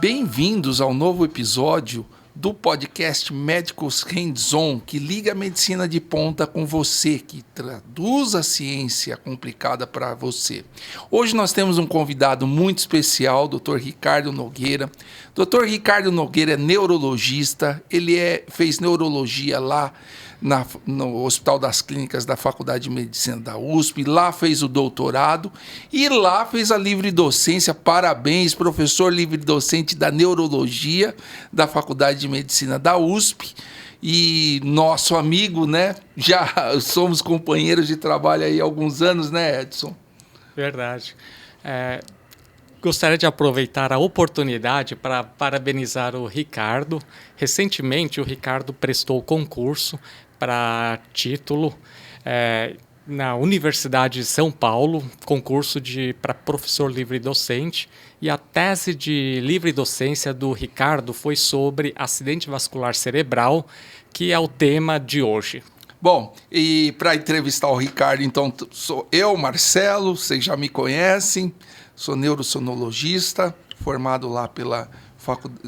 Bem-vindos ao novo episódio do podcast Médicos Hands-On, que liga a medicina de ponta com você, que traduz a ciência complicada para você. Hoje nós temos um convidado muito especial, Dr. Ricardo Nogueira. Dr. Ricardo Nogueira é neurologista, ele fez neurologia lá no Hospital das Clínicas da Faculdade de Medicina da USP, lá fez o doutorado e lá fez a livre docência. Parabéns, professor livre docente da neurologia da Faculdade de Medicina da USP e nosso amigo, né? Já somos companheiros de trabalho aí há alguns anos, né, Edson? Verdade. Gostaria de aproveitar a oportunidade para parabenizar o Ricardo. Recentemente, o Ricardo prestou concurso para título na Universidade de São Paulo, concurso para professor livre-docente, e a tese de livre-docência do Ricardo foi sobre acidente vascular cerebral, que é o tema de hoje. Bom, e para entrevistar o Ricardo, então, sou eu, Marcelo, vocês já me conhecem, sou neurossonologista, formado lá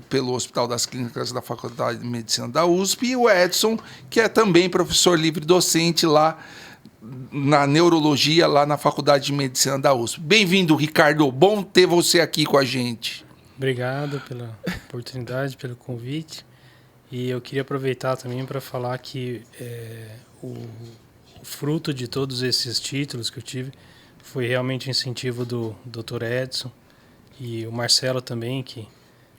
pelo Hospital das Clínicas da Faculdade de Medicina da USP, e o Edson, que é também professor livre-docente lá na neurologia, lá na Faculdade de Medicina da USP. Bem-vindo, Ricardo, bom ter você aqui com a gente. Obrigado pela oportunidade, pelo convite, e eu queria aproveitar também para falar que o fruto de todos esses títulos que eu tive foi realmente o incentivo do Dr. Edson e o Marcelo também, que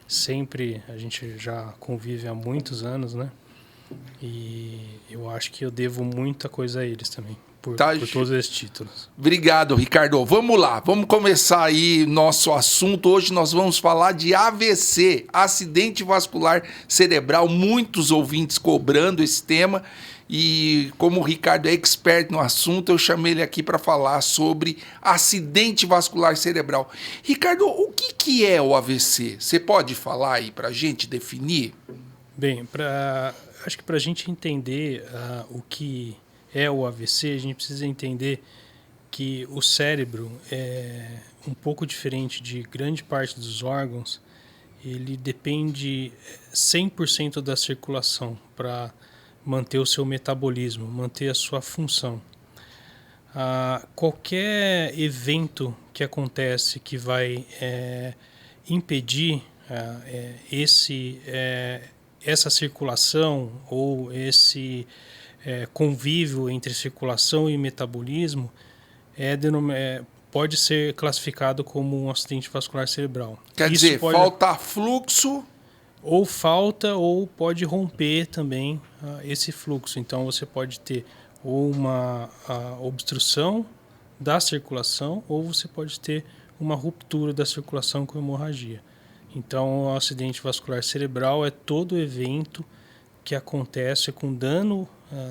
sempre a gente já convive há muitos anos, né? E eu acho que eu devo muita coisa a eles também, por todos esses títulos. Obrigado, Ricardo. Vamos lá, vamos começar aí nosso assunto. Hoje nós vamos falar de AVC, acidente vascular cerebral. Muitos ouvintes cobrando esse tema. E como o Ricardo é expert no assunto, eu chamei ele aqui para falar sobre acidente vascular cerebral. Ricardo, o que é o AVC? Você pode falar aí para a gente definir? Bem, acho que para a gente entender o que é o AVC, a gente precisa entender que o cérebro é um pouco diferente de grande parte dos órgãos. Ele depende 100% da circulação para manter o seu metabolismo, manter a sua função. Qualquer evento que acontece que vai impedir essa circulação ou esse convívio entre circulação e metabolismo pode ser classificado como um acidente vascular cerebral. Quer dizer, falta fluxo... Ou falta ou pode romper também esse fluxo. Então você pode ter ou uma obstrução da circulação ou você pode ter uma ruptura da circulação com hemorragia. Então o acidente vascular cerebral é todo evento que acontece com dano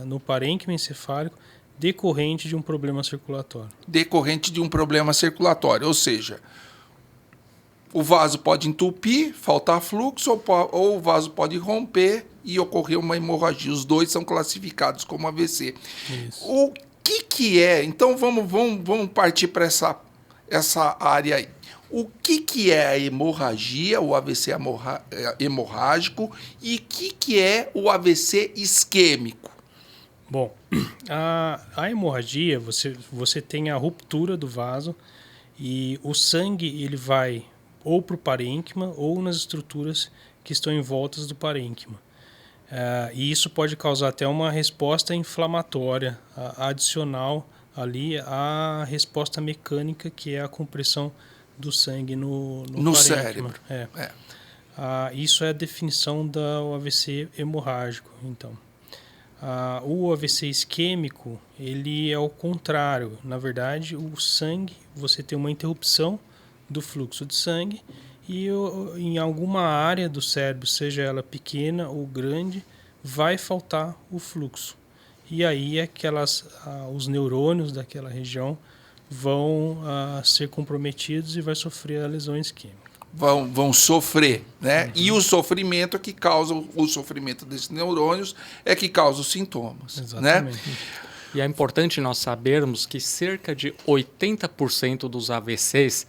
no parênquima encefálico decorrente de um problema circulatório. Decorrente de um problema circulatório, ou seja... O vaso pode entupir, faltar fluxo, ou o vaso pode romper e ocorrer uma hemorragia. Os dois são classificados como AVC. Isso. O que é? Então vamos partir para essa área aí. O que é a hemorragia, o AVC hemorrágico, e o que é o AVC isquêmico? Bom, a hemorragia, você tem a ruptura do vaso e o sangue ele vai ou para o parênquima ou nas estruturas que estão em voltas do parênquima. E isso pode causar até uma resposta inflamatória adicional ali à resposta mecânica, que é a compressão do sangue no cérebro. Isso é a definição do AVC hemorrágico. Então, o AVC isquêmico, ele é o contrário. Na verdade, o sangue, você tem uma interrupção do fluxo de sangue e em alguma área do cérebro, seja ela pequena ou grande, vai faltar o fluxo. E aí os neurônios daquela região vão ser comprometidos e vai sofrer a lesão isquêmica. Vão sofrer, né? Uhum. E o sofrimento o sofrimento desses neurônios é que causa os sintomas, exatamente, né? E é importante nós sabermos que cerca de 80% dos AVCs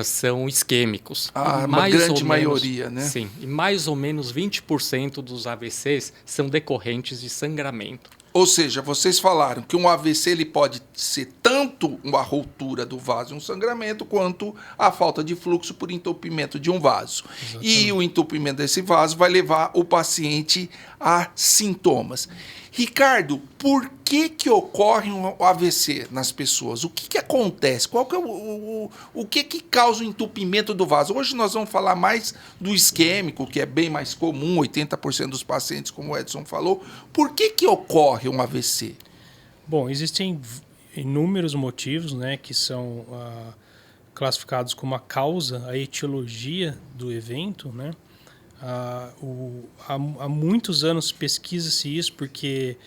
são isquêmicos. Uma grande maioria, né? Sim, e mais ou menos 20% dos AVCs são decorrentes de sangramento. Ou seja, vocês falaram que um AVC ele pode ser tanto uma ruptura do vaso e um sangramento, quanto a falta de fluxo por entupimento de um vaso. Exatamente. E o entupimento desse vaso vai levar o paciente a sintomas. Ricardo, por que ocorre um AVC nas pessoas? O que acontece? Qual que é o que causa o entupimento do vaso? Hoje nós vamos falar mais do isquêmico, que é bem mais comum, 80% dos pacientes, como o Edson falou. Por que ocorre um AVC? Bom, existem inúmeros motivos, né, que são classificados como a causa, a etiologia do evento, né? Há muitos anos pesquisa-se isso, porque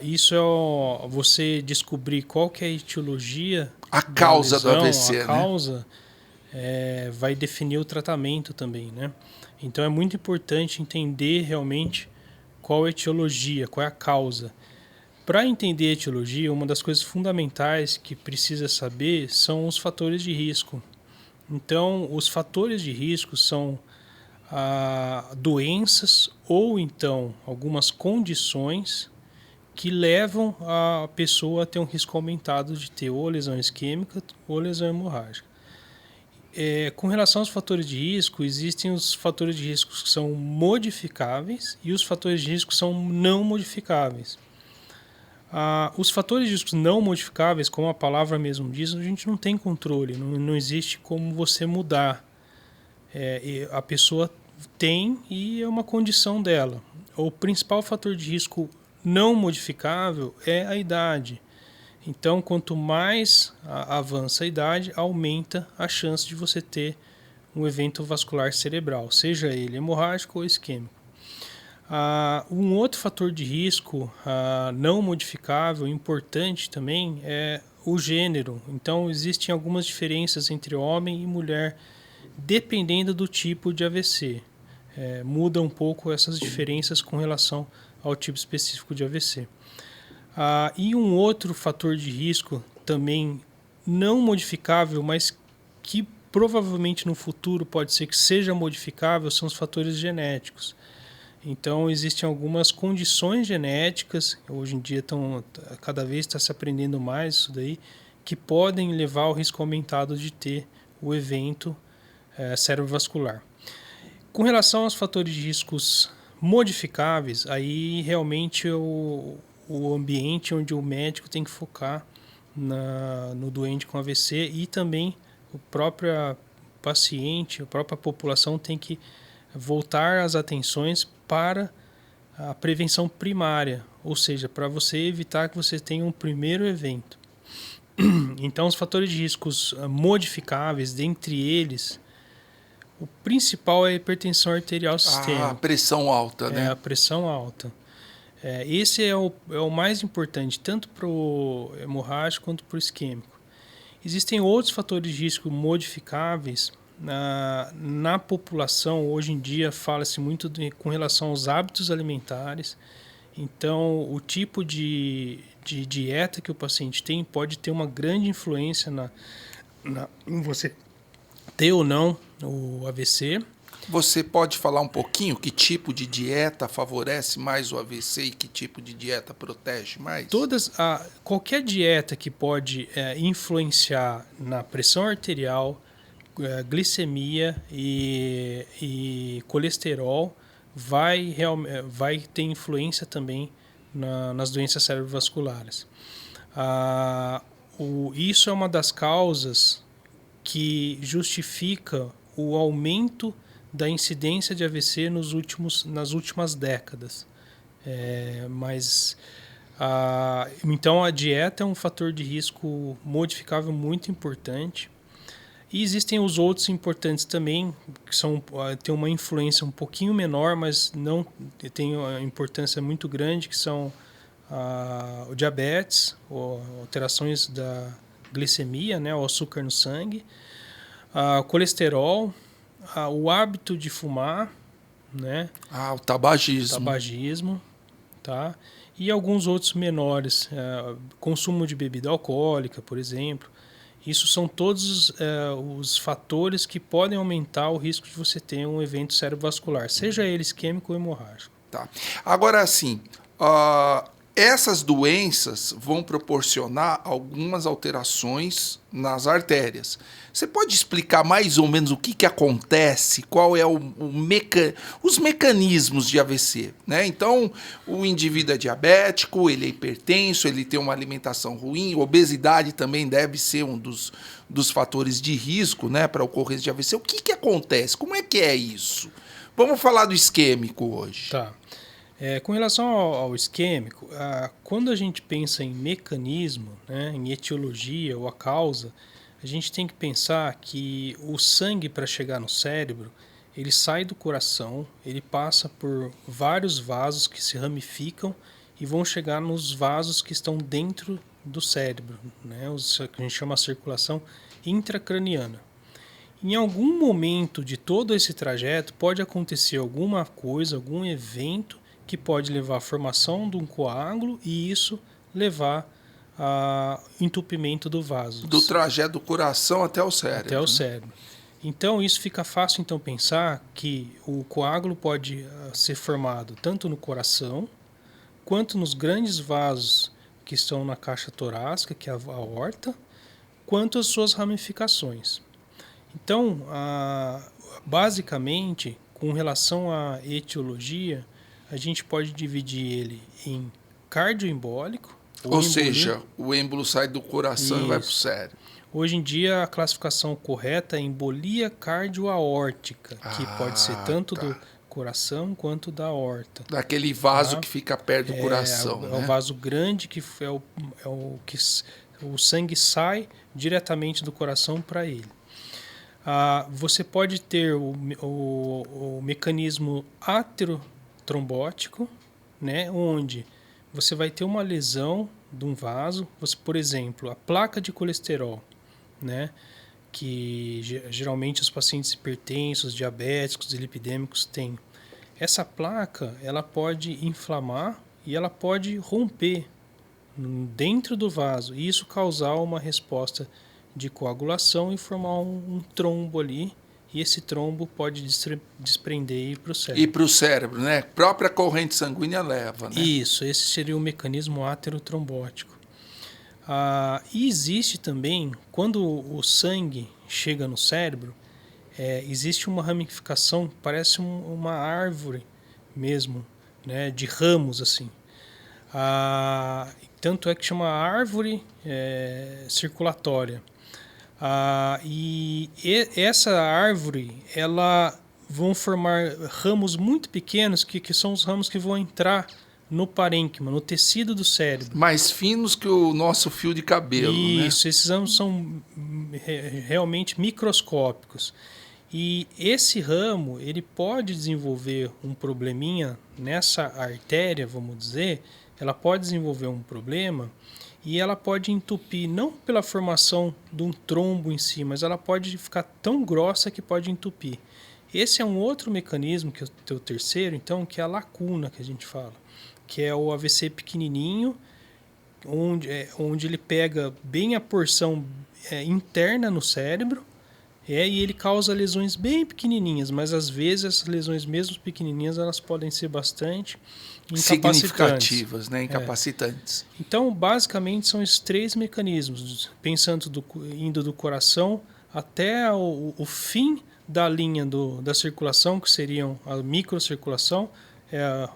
isso é você descobrir qual que é a etiologia, a causa do AVC, a causa, vai definir o tratamento também, né? Então é muito importante entender realmente qual é a etiologia, qual é a causa. Para entender a etiologia, uma das coisas fundamentais que precisa saber são os fatores de risco. Então, os fatores de risco são doenças ou então algumas condições que levam a pessoa a ter um risco aumentado de ter ou lesão isquêmica ou lesão hemorrágica. Com relação aos fatores de risco, existem os fatores de risco que são modificáveis e os fatores de risco são não modificáveis. Os fatores de risco não modificáveis, como a palavra mesmo diz, a gente não tem controle, não existe como você mudar. A pessoa tem e é uma condição dela. O principal fator de risco não modificável é a idade. Então, quanto mais avança a idade, aumenta a chance de você ter um evento vascular cerebral, seja ele hemorrágico ou isquêmico. Um outro fator de risco não modificável, importante também, é o gênero. Então, existem algumas diferenças entre homem e mulher, dependendo do tipo de AVC. Muda um pouco essas diferenças com relação ao tipo específico de AVC. E um outro fator de risco também não modificável, mas que provavelmente no futuro pode ser que seja modificável, são os fatores genéticos. Então, existem algumas condições genéticas, hoje em dia cada vez está se aprendendo mais isso daí, que podem levar ao risco aumentado de ter o evento cerebrovascular. Com relação aos fatores de riscos modificáveis, aí realmente o ambiente onde o médico tem que focar no doente com AVC, e também o próprio paciente, a própria população tem que voltar as atenções para a prevenção primária, ou seja, para você evitar que você tenha um primeiro evento. Então, os fatores de riscos modificáveis, dentre eles, o principal é a hipertensão arterial sistêmica. A pressão alta, né? A pressão alta. Esse é o mais importante, tanto para o hemorrágico quanto para o isquêmico. Existem outros fatores de risco modificáveis. Na população, hoje em dia, fala-se muito com relação aos hábitos alimentares. Então, o tipo de dieta que o paciente tem pode ter uma grande influência em você ter ou não o AVC. Você pode falar um pouquinho que tipo de dieta favorece mais o AVC e que tipo de dieta protege mais? Qualquer dieta que pode influenciar na pressão arterial, glicemia e colesterol vai ter influência também nas doenças cerebrovasculares. Isso é uma das causas que justifica o aumento da incidência de AVC nas últimas décadas. Então, a dieta é um fator de risco modificável muito importante. E existem os outros importantes também, que têm uma influência um pouquinho menor, mas não tem uma importância muito grande, que são o diabetes, alterações da glicemia, né, o açúcar no sangue, o colesterol, o hábito de fumar, né? O tabagismo. Tabagismo, tá? e alguns outros menores, consumo de bebida alcoólica, por exemplo. Isso são todos os fatores que podem aumentar o risco de você ter um evento cerebrovascular, seja ele isquêmico ou hemorrágico. Tá. Agora, assim, essas doenças vão proporcionar algumas alterações nas artérias. Você pode explicar mais ou menos o que acontece, qual é os mecanismos de AVC, né? Então, o indivíduo é diabético, ele é hipertenso, ele tem uma alimentação ruim, obesidade também deve ser um dos fatores de risco, né, para a ocorrência de AVC. O que acontece? Como é que é isso? Vamos falar do isquêmico hoje. Tá. Com relação ao isquêmico, quando a gente pensa em mecanismo, né, em etiologia ou a causa, a gente tem que pensar que o sangue, para chegar no cérebro, ele sai do coração, ele passa por vários vasos que se ramificam e vão chegar nos vasos que estão dentro do cérebro, né, o que a gente chama de circulação intracraniana. Em algum momento de todo esse trajeto pode acontecer alguma coisa, algum evento que pode levar à formação de um coágulo e isso levar a entupimento do vaso. Do trajeto do coração até o cérebro. Até o cérebro. Então, isso fica fácil então pensar que o coágulo pode ser formado tanto no coração, quanto nos grandes vasos que estão na caixa torácica, que é a aorta, quanto as suas ramificações. Então, basicamente, com relação à etiologia, a gente pode dividir ele em cardioembólico, ou seja, o êmbolo sai do coração e vai para o cérebro. Hoje em dia, a classificação correta é embolia cardioaórtica, que pode ser tanto do coração quanto da aorta. Daquele vaso que fica perto do coração. É o vaso grande, que é o que o sangue sai diretamente do coração para ele. Você pode ter o mecanismo aterotrombótico, né, onde você vai ter uma lesão de um vaso, por exemplo, a placa de colesterol, né, que geralmente os pacientes hipertensos, diabéticos e lipidêmicos têm. Essa placa, ela pode inflamar e ela pode romper dentro do vaso e isso causar uma resposta de coagulação e formar um trombo ali. E esse trombo pode desprender e ir para o cérebro. E para o cérebro, né? A própria corrente sanguínea leva, né? Isso, esse seria o mecanismo aterotrombótico. E existe também, quando o sangue chega no cérebro, existe uma ramificação, parece uma árvore mesmo, né? De ramos, assim. Tanto é que chama árvore circulatória. E essa árvore, ela vão formar ramos muito pequenos, que são os ramos que vão entrar no parênquima, no tecido do cérebro. Mais finos que o nosso fio de cabelo. Isso, né? Esses ramos são realmente microscópicos. E esse ramo, ele pode desenvolver um probleminha nessa artéria, vamos dizer, ela pode desenvolver um problema e ela pode entupir, não pela formação de um trombo em si, mas ela pode ficar tão grossa que pode entupir. Esse é um outro mecanismo, que é o terceiro, então, que é a lacuna que a gente fala, que é o AVC pequenininho, onde ele pega bem a porção interna no cérebro, e ele causa lesões bem pequenininhas, mas às vezes essas lesões mesmo pequenininhas elas podem ser bastante significativas, né? Incapacitantes. Então, basicamente, são esses três mecanismos, indo do coração até o fim da linha da circulação, que seriam a microcirculação, a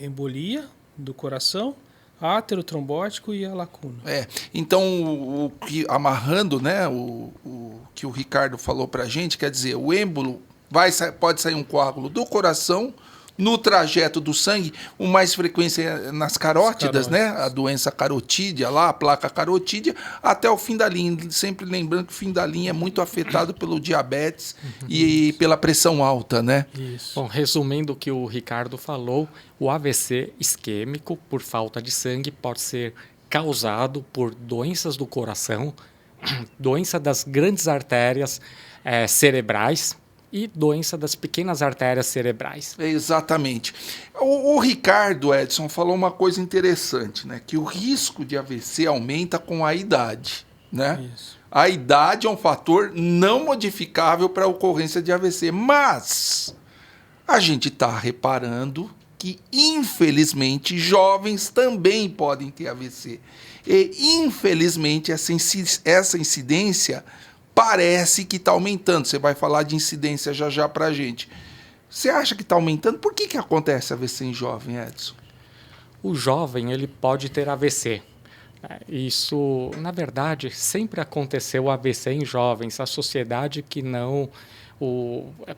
embolia do coração, aterotrombótico e a lacuna. Então, amarrando, né, o que o Ricardo falou para a gente, quer dizer, o êmbolo pode sair um coágulo do coração, no trajeto do sangue, o mais frequência nas carótidas, né? A doença carotídea lá, a placa carotídea, até o fim da linha. Sempre lembrando que o fim da linha é muito afetado pelo diabetes e pela pressão alta, né? Isso. Bom, resumindo o que o Ricardo falou, o AVC isquêmico, por falta de sangue, pode ser causado por doenças do coração, doença das grandes artérias cerebrais e doença das pequenas artérias cerebrais. Exatamente. O Ricardo, Edson, falou uma coisa interessante, né? Que o risco de AVC aumenta com a idade, né? Isso. A idade é um fator não modificável para a ocorrência de AVC, mas a gente está reparando que, infelizmente, jovens também podem ter AVC. E, infelizmente, essa incidência parece que está aumentando. Você vai falar de incidência já para a gente. Você acha que está aumentando? Por que acontece AVC em jovem, Edson? O jovem ele pode ter AVC. Isso, na verdade, sempre aconteceu AVC em jovens. A sociedade que não...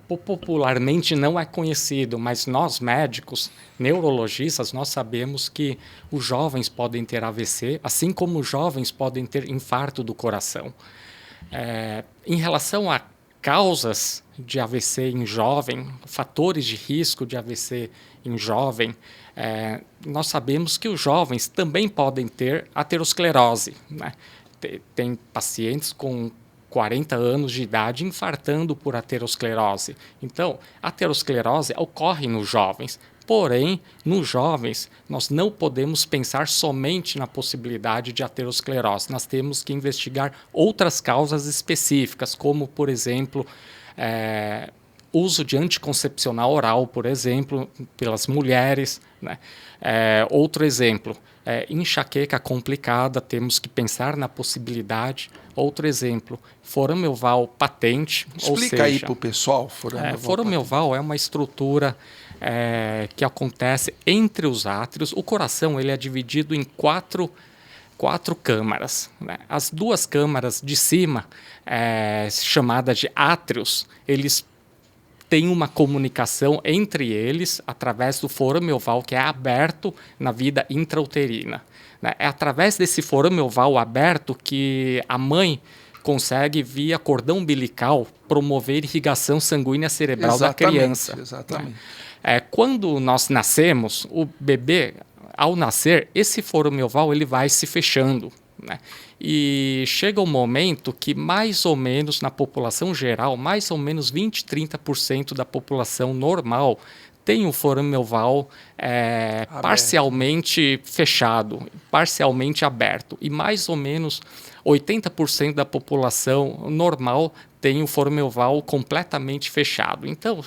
popularmente não é conhecido, mas nós médicos, neurologistas, nós sabemos que os jovens podem ter AVC, assim como os jovens podem ter infarto do coração. Em relação a causas de AVC em jovem, fatores de risco de AVC em jovem, nós sabemos que os jovens também podem ter aterosclerose, né? Tem pacientes com 40 anos de idade infartando por aterosclerose. Então, a aterosclerose ocorre nos jovens. Porém, nos jovens, nós não podemos pensar somente na possibilidade de aterosclerose. Nós temos que investigar outras causas específicas, como, por exemplo, uso de anticoncepcional oral, por exemplo, pelas mulheres, né? Outro exemplo, enxaqueca complicada, temos que pensar na possibilidade. Outro exemplo, forame oval patente. Explica aí para o pessoal. Forame oval é uma estrutura que acontece entre os átrios. O coração ele é dividido em quatro câmaras, né? As duas câmaras de cima, chamadas de átrios, eles têm uma comunicação entre eles através do forame oval, que é aberto na vida intrauterina, né? É através desse forame oval aberto que a mãe consegue, via cordão umbilical, promover irrigação sanguínea cerebral da criança. Exatamente. Né? Quando nós nascemos, o bebê, ao nascer, esse forame oval ele vai se fechando, né? E chega um momento que, mais ou menos na população geral, mais ou menos 20, 30% da população normal tem o forame oval parcialmente fechado, parcialmente aberto. E mais ou menos 80% da população normal tem o forame oval completamente fechado. Então,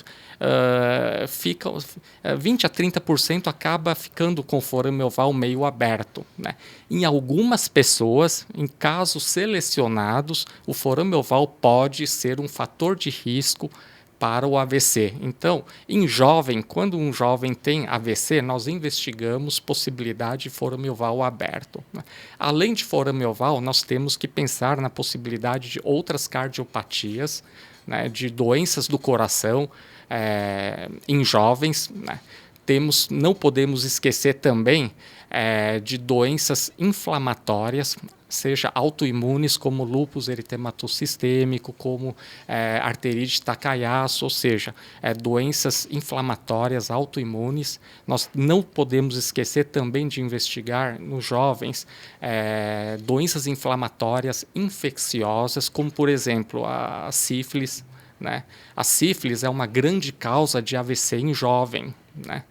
20 a 30% acaba ficando com o forame oval meio aberto, né? Em algumas pessoas, em casos selecionados, o forame oval pode ser um fator de risco para o AVC. Então, em jovem, quando um jovem tem AVC, nós investigamos possibilidade de forame oval aberto, né? Além de forame oval, nós temos que pensar na possibilidade de outras cardiopatias, né, de doenças do coração em jovens, né? Não podemos esquecer também de doenças inflamatórias, seja autoimunes, como lúpus eritematoso sistêmico, como arterite Takayasu, ou seja, doenças inflamatórias autoimunes. Nós não podemos esquecer também de investigar nos jovens doenças inflamatórias infecciosas, como, por exemplo, a sífilis, né? A sífilis é uma grande causa de AVC em jovem, né?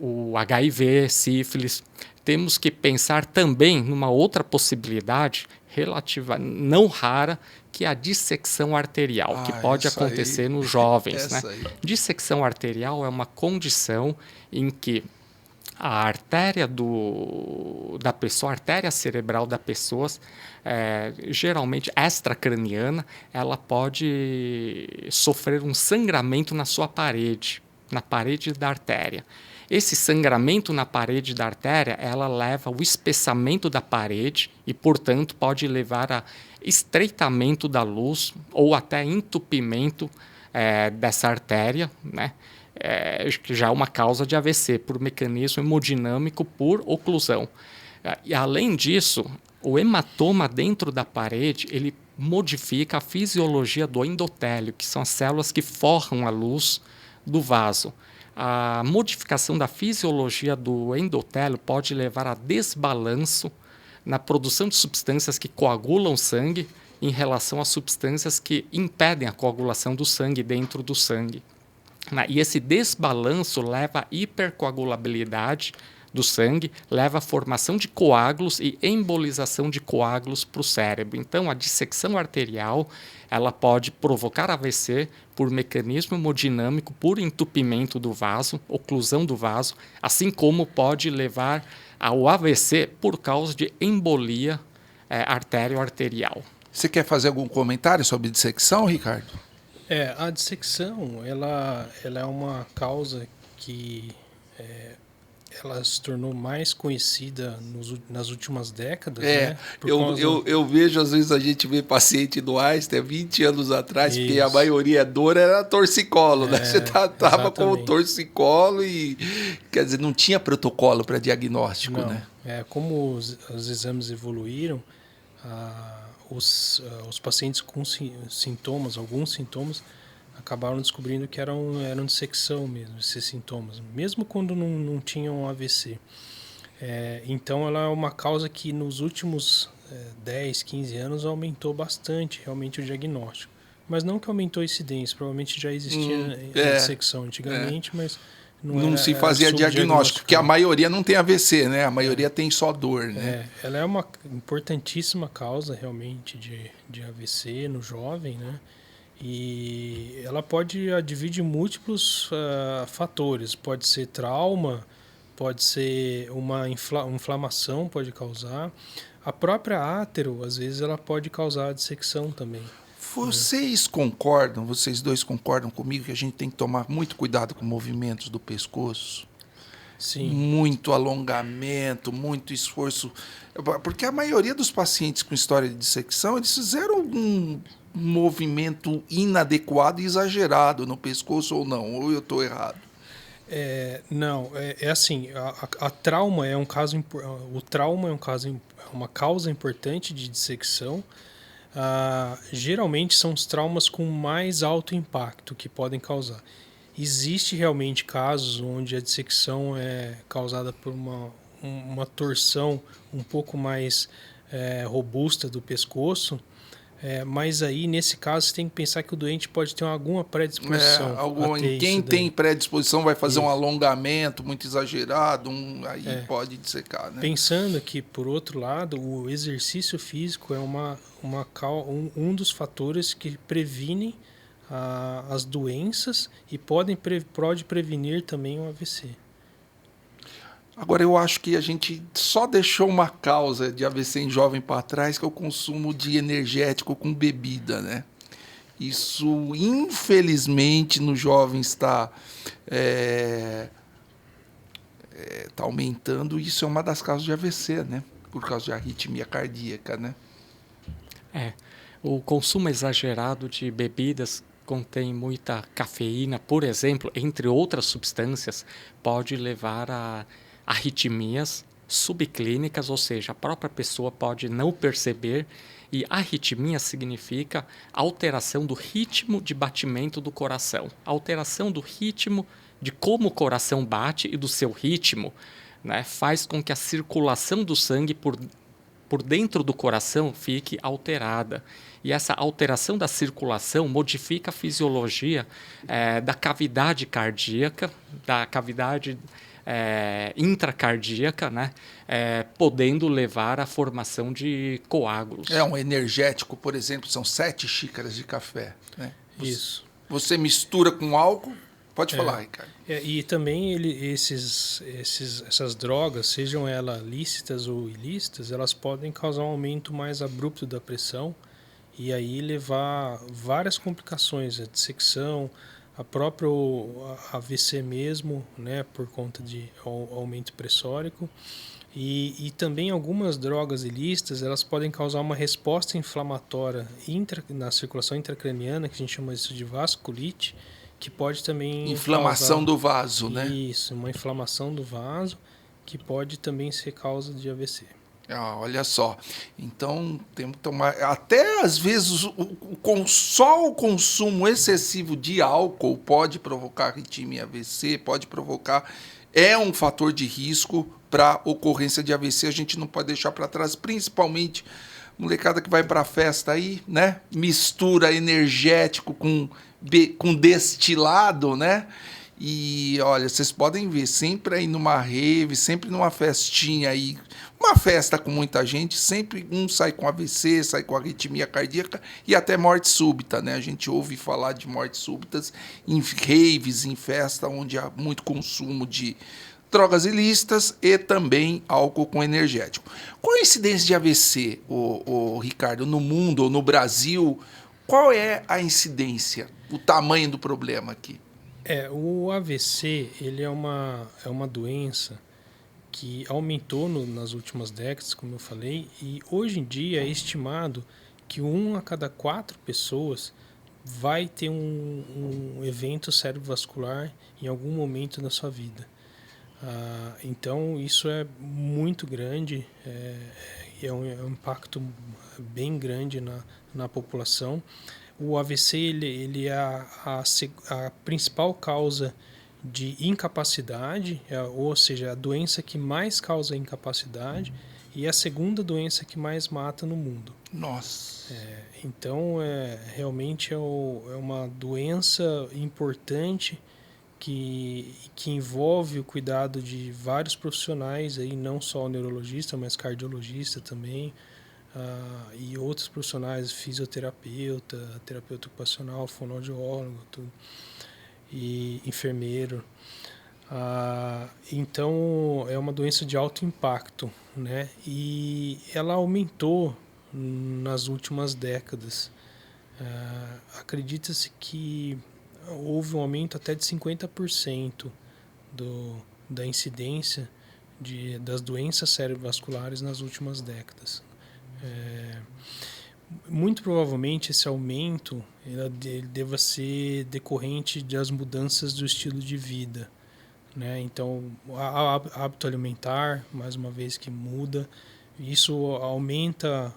O HIV, sífilis. Temos que pensar também numa outra possibilidade relativa, não rara, que é a dissecção arterial, que pode acontecer nos jovens, né? Dissecção arterial é uma condição em que a artéria da pessoa, a artéria cerebral da pessoa, geralmente extracraniana, ela pode sofrer um sangramento na sua parede, na parede da artéria. Esse sangramento na parede da artéria, ela leva ao espessamento da parede e, portanto, pode levar a estreitamento da luz ou até entupimento dessa artéria, né? Que já é uma causa de AVC, por mecanismo hemodinâmico por oclusão. E, além disso, o hematoma dentro da parede, ele modifica a fisiologia do endotélio, que são as células que forram a luz do vaso. A modificação da fisiologia do endotélio pode levar a desbalanço na produção de substâncias que coagulam o sangue em relação às substâncias que impedem a coagulação do sangue dentro do sangue. E esse desbalanço leva à hipercoagulabilidade do sangue, leva à formação de coágulos e embolização de coágulos para o cérebro. Então, a dissecção arterial ela pode provocar AVC por mecanismo hemodinâmico, por entupimento do vaso, oclusão do vaso, assim como pode levar ao AVC por causa de embolia artério-arterial. Você quer fazer algum comentário sobre dissecção, Ricardo? A dissecção ela é uma causa que ela se tornou mais conhecida nas últimas décadas. Né? Eu vejo, às vezes a gente vê paciente do Einstein 20 anos atrás, Isso. porque a maioria dor era torcicolo, né? Você tava com o torcicolo e, quer dizer, não tinha protocolo para diagnóstico, não. Né? Como os exames evoluíram, os pacientes com alguns sintomas, acabaram descobrindo que eram dissecção mesmo, esses sintomas, mesmo quando não tinham AVC. Então, ela é uma causa que nos últimos 10, 15 anos aumentou bastante realmente o diagnóstico. Mas não que aumentou a incidência, provavelmente já existia dissecção antigamente, mas não se fazia diagnóstico, porque a maioria não tem AVC, né? A maioria tem só dor, né? Ela é uma importantíssima causa realmente de AVC no jovem, né? E ela pode dividir múltiplos fatores. Pode ser trauma, pode ser uma inflamação, pode causar. A própria átero, às vezes, ela pode causar dissecção também. Vocês dois concordam comigo que a gente tem que tomar muito cuidado com movimentos do pescoço? Sim. Muito alongamento, muito esforço. Porque a maioria dos pacientes com história de dissecção, eles fizeram um movimento inadequado e exagerado no pescoço ou não? Ou eu estou errado? Não, assim, a trauma é um caso, o trauma é uma causa importante de dissecção. Geralmente são os traumas com mais alto impacto que podem causar. Existe realmente casos onde a dissecção é causada por uma torção um pouco mais robusta do pescoço, mas aí, nesse caso, você tem que pensar que o doente pode ter alguma predisposição. Quem tem predisposição vai fazer um alongamento muito exagerado, aí pode dissecar. Né? Pensando que, por outro lado, o exercício físico é um dos fatores que previnem as doenças e pode prevenir também o AVC. Agora, eu acho que a gente só deixou uma causa de AVC em jovem para trás, que é o consumo de energético com bebida, né? Isso, infelizmente, no jovem está aumentando. Isso é uma das causas de AVC, né? Por causa de arritmia cardíaca, né? O consumo exagerado de bebidas contém muita cafeína, por exemplo, entre outras substâncias, pode levar a arritmias subclínicas, ou seja, a própria pessoa pode não perceber, e arritmia significa alteração do ritmo de batimento do coração, alteração do ritmo de como o coração bate e do seu ritmo, né, faz com que a circulação do sangue por dentro do coração fique alterada. E essa alteração da circulação modifica a fisiologia da cavidade cardíaca, da cavidade intracardíaca, né? Podendo levar à formação de coágulos. Um energético, por exemplo, são 7 xícaras de café. Né? Isso. Você mistura com álcool, pode falar, Ricardo. E também essas drogas, sejam elas lícitas ou ilícitas, elas podem causar um aumento mais abrupto da pressão e aí levar várias complicações, a dissecção, a própria AVC mesmo, né, por conta de aumento pressórico. E também algumas drogas ilícitas, elas podem causar uma resposta inflamatória na circulação intracraniana, que a gente chama isso de vasculite, que pode também inflamação do vaso, né? Isso, uma inflamação do vaso, que pode também ser causa de AVC. Olha só, então temos que tomar, até às vezes só o consumo excessivo de álcool pode provocar arritmia AVC, pode provocar, um fator de risco para ocorrência de AVC, a gente não pode deixar para trás, principalmente molecada que vai para a festa aí, né? Mistura energético com destilado, né? E olha, vocês podem ver, sempre aí numa rave, sempre numa festinha aí, uma festa com muita gente, sempre um sai com AVC, sai com arritmia cardíaca e até morte súbita, né? A gente ouve falar de mortes súbitas em raves, em festa onde há muito consumo de drogas ilícitas e também álcool com energético. Qual a incidência de AVC, Ricardo, no mundo ou no Brasil? Qual é a incidência, o tamanho do problema aqui? O AVC ele é uma doença que aumentou nas últimas décadas, como eu falei, e hoje em dia é estimado que 1 a cada 4 pessoas vai ter um evento cerebrovascular em algum momento da sua vida. Então, isso é muito grande, é um impacto bem grande na população. O AVC ele é a principal causa de incapacidade, ou seja, a doença que mais causa incapacidade e a segunda doença que mais mata no mundo. Nossa! Então, realmente é uma doença importante que envolve o cuidado de vários profissionais, aí, não só o neurologista, mas cardiologista também, e outros profissionais, fisioterapeuta, terapeuta ocupacional, fonoaudiólogo, tudo, e enfermeiro. Então, é uma doença de alto impacto, né? E ela aumentou nas últimas décadas. Acredita-se que houve um aumento até de 50% da incidência das doenças cerebrovasculares nas últimas décadas. Muito provavelmente esse aumento ele deva ser decorrente das mudanças do estilo de vida, né? Então, hábito alimentar, mais uma vez, que muda, isso aumenta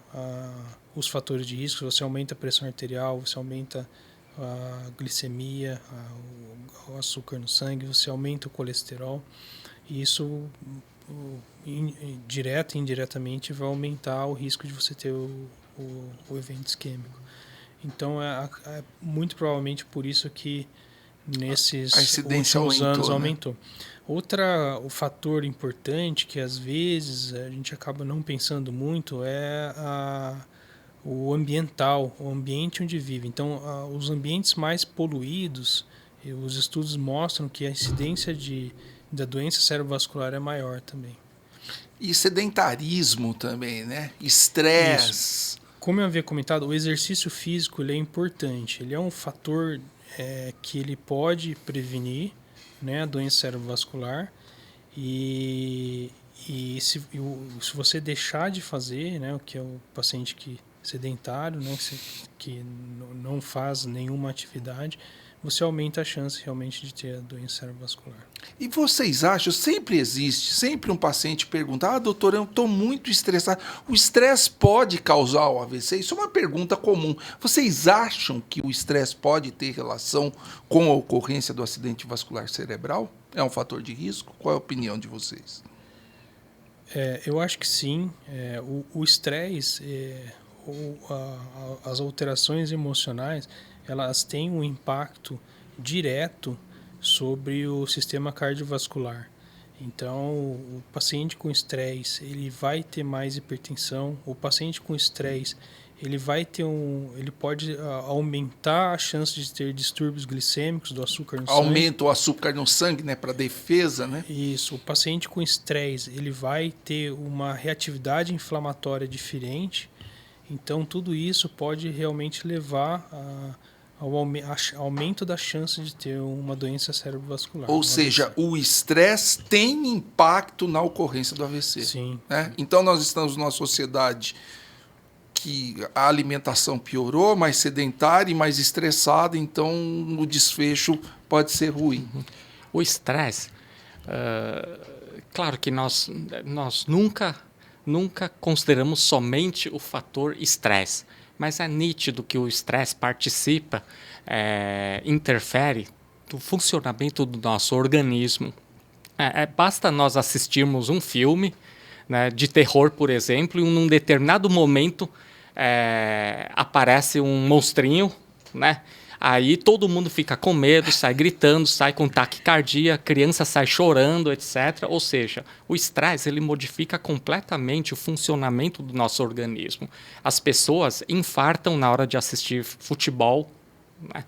os fatores de risco. Você aumenta a pressão arterial, você aumenta a glicemia, o açúcar no sangue, você aumenta o colesterol, e isso direta e indiretamente vai aumentar o risco de você ter o evento isquêmico. Então, é muito provavelmente por isso que nesses últimos anos aumentou. O fator importante que às vezes a gente acaba não pensando muito é o ambiental, o ambiente onde vive. Então, os ambientes mais poluídos, os estudos mostram que a incidência da doença cerebrovascular é maior também. E sedentarismo também, né? Estresse. Como eu havia comentado, o exercício físico ele é importante. Ele é um fator que ele pode prevenir, né, a doença cerebrovascular. E se você deixar de fazer, né, o que é o paciente sedentário, né, que não faz nenhuma atividade, você aumenta a chance realmente de ter a doença cerebrovascular. E vocês acham, sempre existe, sempre um paciente pergunta, doutor, eu estou muito estressado. O estresse pode causar o AVC? Isso é uma pergunta comum. Vocês acham que o estresse pode ter relação com a ocorrência do acidente vascular cerebral? É um fator de risco? Qual é a opinião de vocês? Eu acho que sim. O estresse, as alterações emocionais, elas têm um impacto direto sobre o sistema cardiovascular. Então, o paciente com estresse, ele vai ter mais hipertensão. O paciente com estresse, ele pode aumentar a chance de ter distúrbios glicêmicos do açúcar no sangue. Aumenta o açúcar no sangue, né, para defesa, né? Isso. O paciente com estresse, ele vai ter uma reatividade inflamatória diferente. Então, tudo isso pode realmente levar ao aumento da chance de ter uma doença cerebrovascular. Ou seja, o estresse tem impacto na ocorrência do AVC. Sim. Né? Então, nós estamos numa sociedade que a alimentação piorou, mais sedentária e mais estressada, então o desfecho pode ser ruim. O estresse, claro que nós nunca consideramos somente o fator estresse, mas é nítido que o estresse participa, interfere no funcionamento do nosso organismo. Basta nós assistirmos um filme, né, de terror, por exemplo, e num determinado momento aparece um monstrinho, né? Aí todo mundo fica com medo, sai gritando, sai com taquicardia, criança sai chorando, etc. Ou seja, o estresse ele modifica completamente o funcionamento do nosso organismo. As pessoas infartam na hora de assistir futebol, né?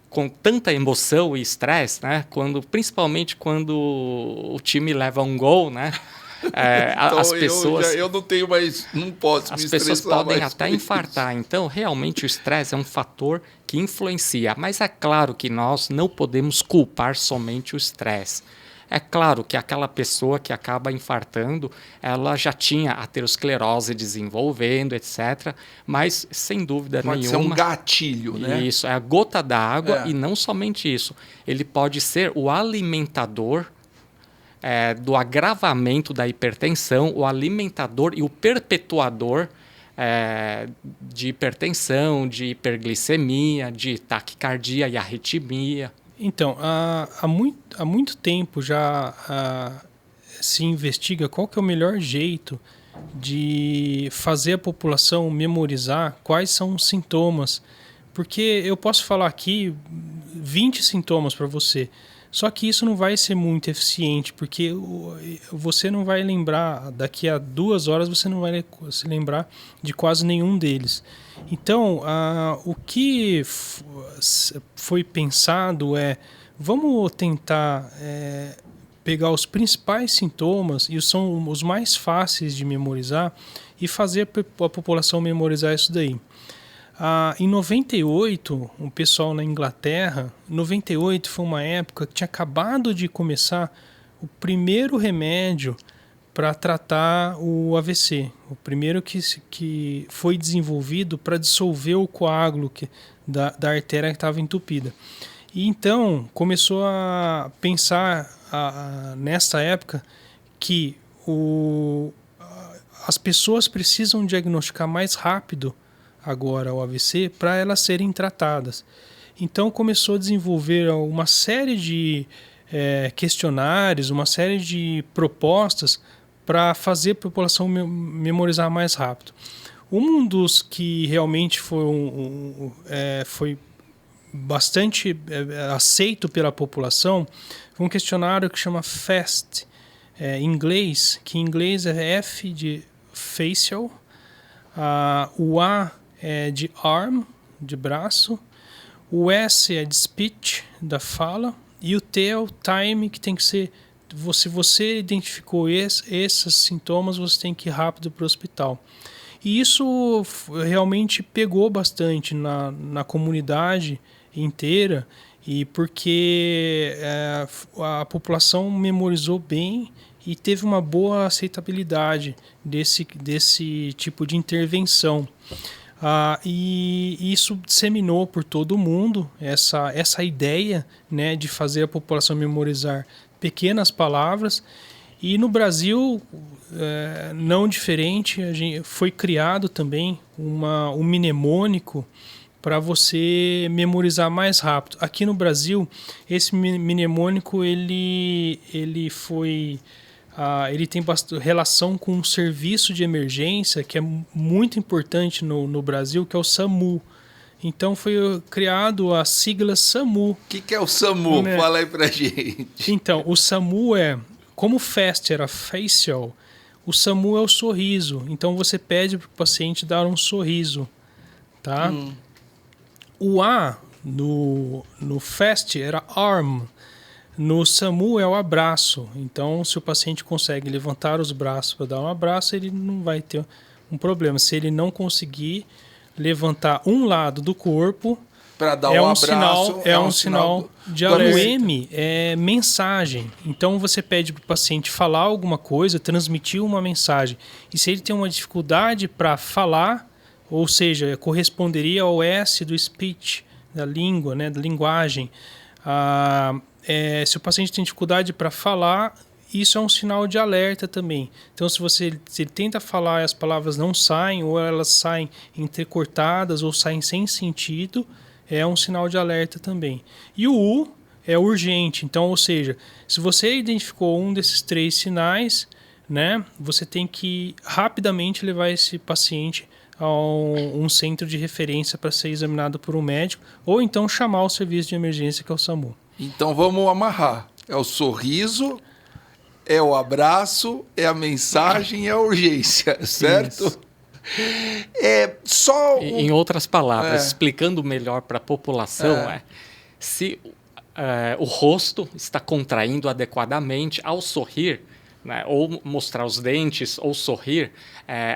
Com tanta emoção e estresse, né? Principalmente quando o time leva um gol, né? Então as pessoas, eu não tenho mais, não posso me estressar. As pessoas podem mais até infartar. Então, realmente, o estresse é um fator que influencia. Mas é claro que nós não podemos culpar somente o estresse. É claro que aquela pessoa que acaba infartando, ela já tinha aterosclerose desenvolvendo, etc. Mas, sem dúvida nenhuma... Pode ser um gatilho, né? Isso, é a gota d'água e não somente isso. Ele pode ser o alimentador do agravamento da hipertensão, o alimentador e o perpetuador de hipertensão, de hiperglicemia, de taquicardia e arritmia. Então, há muito tempo já se investiga qual que é o melhor jeito de fazer a população memorizar quais são os sintomas. Porque eu posso falar aqui 20 sintomas para você, só que isso não vai ser muito eficiente, porque você não vai lembrar, daqui a 2 horas você não vai se lembrar de quase nenhum deles. Então, o que foi pensado vamos tentar pegar os principais sintomas, e são os mais fáceis de memorizar, e fazer a população memorizar isso daí. Em 98, o pessoal na Inglaterra, 98 foi uma época que tinha acabado de começar o primeiro remédio para tratar o AVC. O primeiro que foi desenvolvido para dissolver o coágulo da artéria que estava entupida. E então começou a pensar nessa época que as pessoas precisam diagnosticar mais rápido agora o AVC para elas serem tratadas. Então começou a desenvolver uma série de questionários, uma série de propostas para fazer a população memorizar mais rápido. Um dos que realmente foi bastante aceito pela população foi um questionário que chama FAST, em inglês, que em inglês é F de facial, o A é de arm, de braço, o S é de speech, da fala, e o T é o time, que tem que ser, se você identificou esses sintomas, você tem que ir rápido para o hospital. E isso realmente pegou bastante na comunidade inteira, e porque a população memorizou bem e teve uma boa aceitabilidade desse tipo de intervenção. E isso disseminou por todo o mundo essa ideia, né, de fazer a população memorizar pequenas palavras. E no Brasil, não diferente, foi criado também um mnemônico para você memorizar mais rápido. Aqui no Brasil, esse mnemônico ele tem relação com um serviço de emergência que é muito importante no Brasil, que é o SAMU. Então foi criado a sigla SAMU. O que é o SAMU? Né? Fala aí pra gente. Então, o SAMU como o FAST era facial, o SAMU é o sorriso. Então você pede para o paciente dar um sorriso, tá? O A no FAST era arm. No SAMU é o abraço. Então, se o paciente consegue levantar os braços para dar um abraço, ele não vai ter um problema. Se ele não conseguir levantar um lado do corpo, para dar um abraço, é um sinal de alerta. O M é mensagem. Então, você pede para o paciente falar alguma coisa, transmitir uma mensagem. E se ele tem uma dificuldade para falar, ou seja, corresponderia ao S do speech, da língua, né, da linguagem. Se o paciente tem dificuldade para falar, isso é um sinal de alerta também. Então, se ele tenta falar e as palavras não saem, ou elas saem entrecortadas, ou saem sem sentido, é um sinal de alerta também. E o U é urgente. Então, ou seja, se você identificou um desses 3 sinais, né, você tem que rapidamente levar esse paciente a um centro de referência para ser examinado por um médico, ou então chamar o serviço de emergência, que é o SAMU. Então vamos amarrar. É o sorriso, é o abraço, é a mensagem, é a urgência, certo? Isso. Em outras palavras, explicando melhor para a população, se o rosto está contraindo adequadamente ao sorrir, né, ou mostrar os dentes, ou sorrir,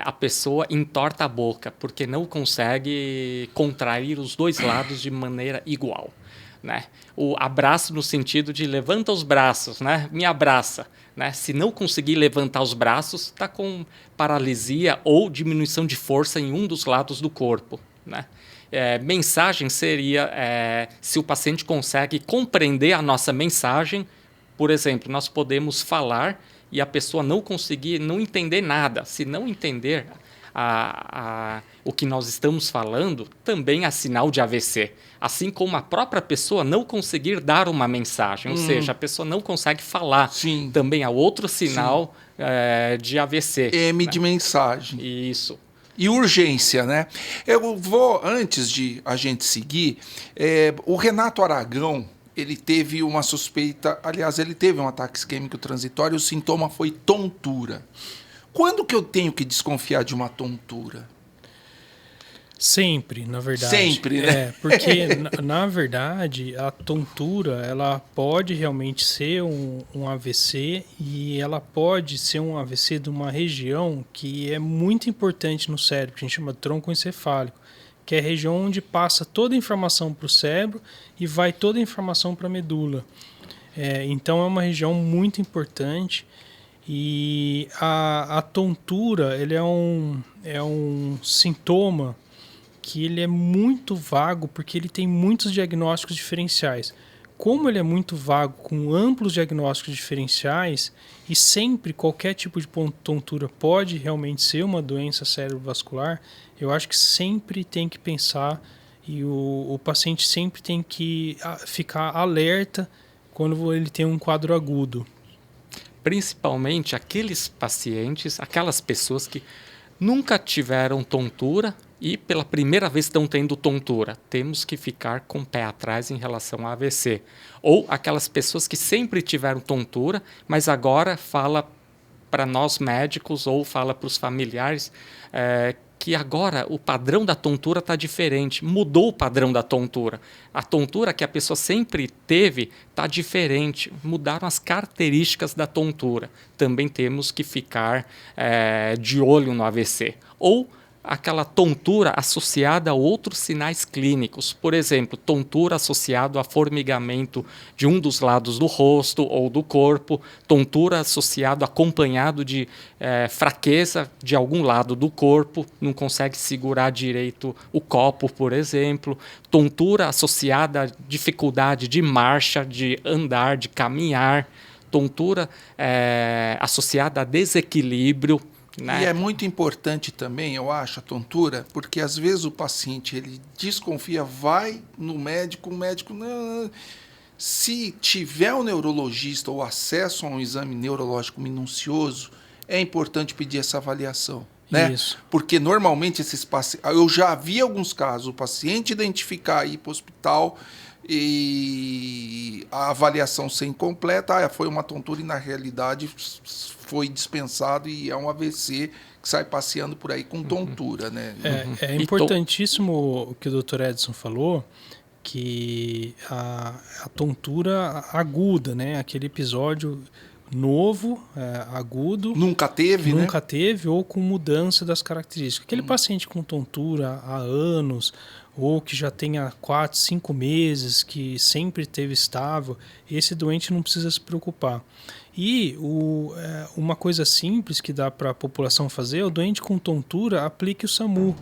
a pessoa entorta a boca, porque não consegue contrair os dois lados de maneira igual. Né? O abraço no sentido de levanta os braços, né? Me abraça. Né? Se não conseguir levantar os braços, está com paralisia ou diminuição de força em um dos lados do corpo. Né? Mensagem seria se o paciente consegue compreender a nossa mensagem. Por exemplo, nós podemos falar e a pessoa não conseguir, não entender nada. Se não entender o que nós estamos falando, também é sinal de AVC. Assim como a própria pessoa não conseguir dar uma mensagem, ou seja, a pessoa não consegue falar. Sim. Também é outro sinal de AVC. M, né? De mensagem. Isso. E urgência, né? Eu vou, antes de a gente seguir, o Renato Aragão, ele teve uma suspeita, aliás, ele teve um ataque isquêmico transitório e o sintoma foi tontura. Quando que eu tenho que desconfiar de uma tontura? Sempre, na verdade. Sempre, né? Porque, na verdade, a tontura, ela pode realmente ser um AVC e ela pode ser um AVC de uma região que é muito importante no cérebro, que a gente chama de tronco encefálico, que é a região onde passa toda a informação para o cérebro e vai toda a informação para a medula. Então, é uma região muito importante. E a tontura, ele é um sintoma que ele é muito vago, porque ele tem muitos diagnósticos diferenciais. Como ele é muito vago, com amplos diagnósticos diferenciais, e sempre qualquer tipo de tontura pode realmente ser uma doença cerebrovascular, eu acho que sempre tem que pensar e o paciente sempre tem que ficar alerta quando ele tem um quadro agudo. Principalmente aqueles pacientes, aquelas pessoas que nunca tiveram tontura e pela primeira vez estão tendo tontura. Temos que ficar com o pé atrás em relação ao AVC. Ou aquelas pessoas que sempre tiveram tontura, mas agora fala para nós médicos ou fala para os familiares que agora o padrão da tontura está diferente, mudou o padrão da tontura. A tontura que a pessoa sempre teve está diferente, mudaram as características da tontura. Também temos que ficar de olho no AVC. Ou aquela tontura associada a outros sinais clínicos. Por exemplo, tontura associada a formigamento de um dos lados do rosto ou do corpo, tontura associada acompanhado de fraqueza de algum lado do corpo, não consegue segurar direito o copo, por exemplo, tontura associada a dificuldade de marcha, de andar, de caminhar, tontura associada a desequilíbrio. Né? E é muito importante também, eu acho, a tontura, porque às vezes o paciente ele desconfia, vai no médico, o médico não. Se tiver um neurologista ou acesso a um exame neurológico minucioso, é importante pedir essa avaliação. Né? Isso. Porque normalmente esses pacientes. Eu já vi alguns casos, o paciente identificar ir para o hospital e a avaliação ser incompleta, foi uma tontura e na realidade foi dispensado e é um AVC que sai passeando por aí com tontura. Né? É importantíssimo o que o Dr. Edson falou, que a tontura aguda, né? Aquele episódio novo, agudo. Nunca teve, né? Nunca teve, ou com mudança das características. Aquele paciente com tontura há anos, ou que já tem há 4, 5 meses, que sempre esteve estável, esse doente não precisa se preocupar. E uma coisa simples que dá para a população fazer, o doente com tontura, aplique o SAMU.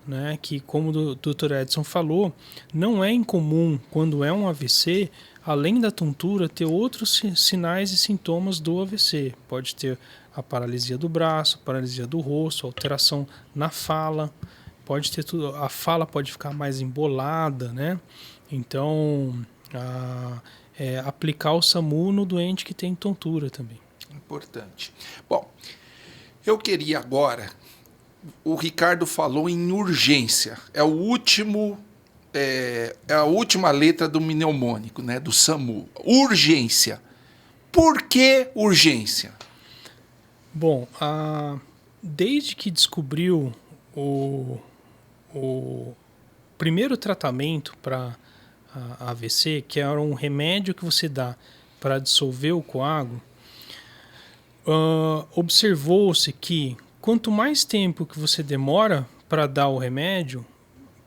Né? Que, como o Dr. Edson falou, não é incomum, quando é um AVC, além da tontura, ter outros sinais e sintomas do AVC. Pode ter a paralisia do braço, paralisia do rosto, alteração na fala, pode ter tudo, a fala pode ficar mais embolada, né? Então, aplicar o SAMU no doente que tem tontura também. Importante. Bom, eu queria agora o Ricardo falou em urgência. É o último, é a última letra do mnemônico, né, do SAMU. Urgência. Por que urgência? Bom, desde que descobriu o primeiro tratamento para AVC, que era um remédio que você dá para dissolver o coágulo, observou-se que quanto mais tempo que você demora para dar o remédio,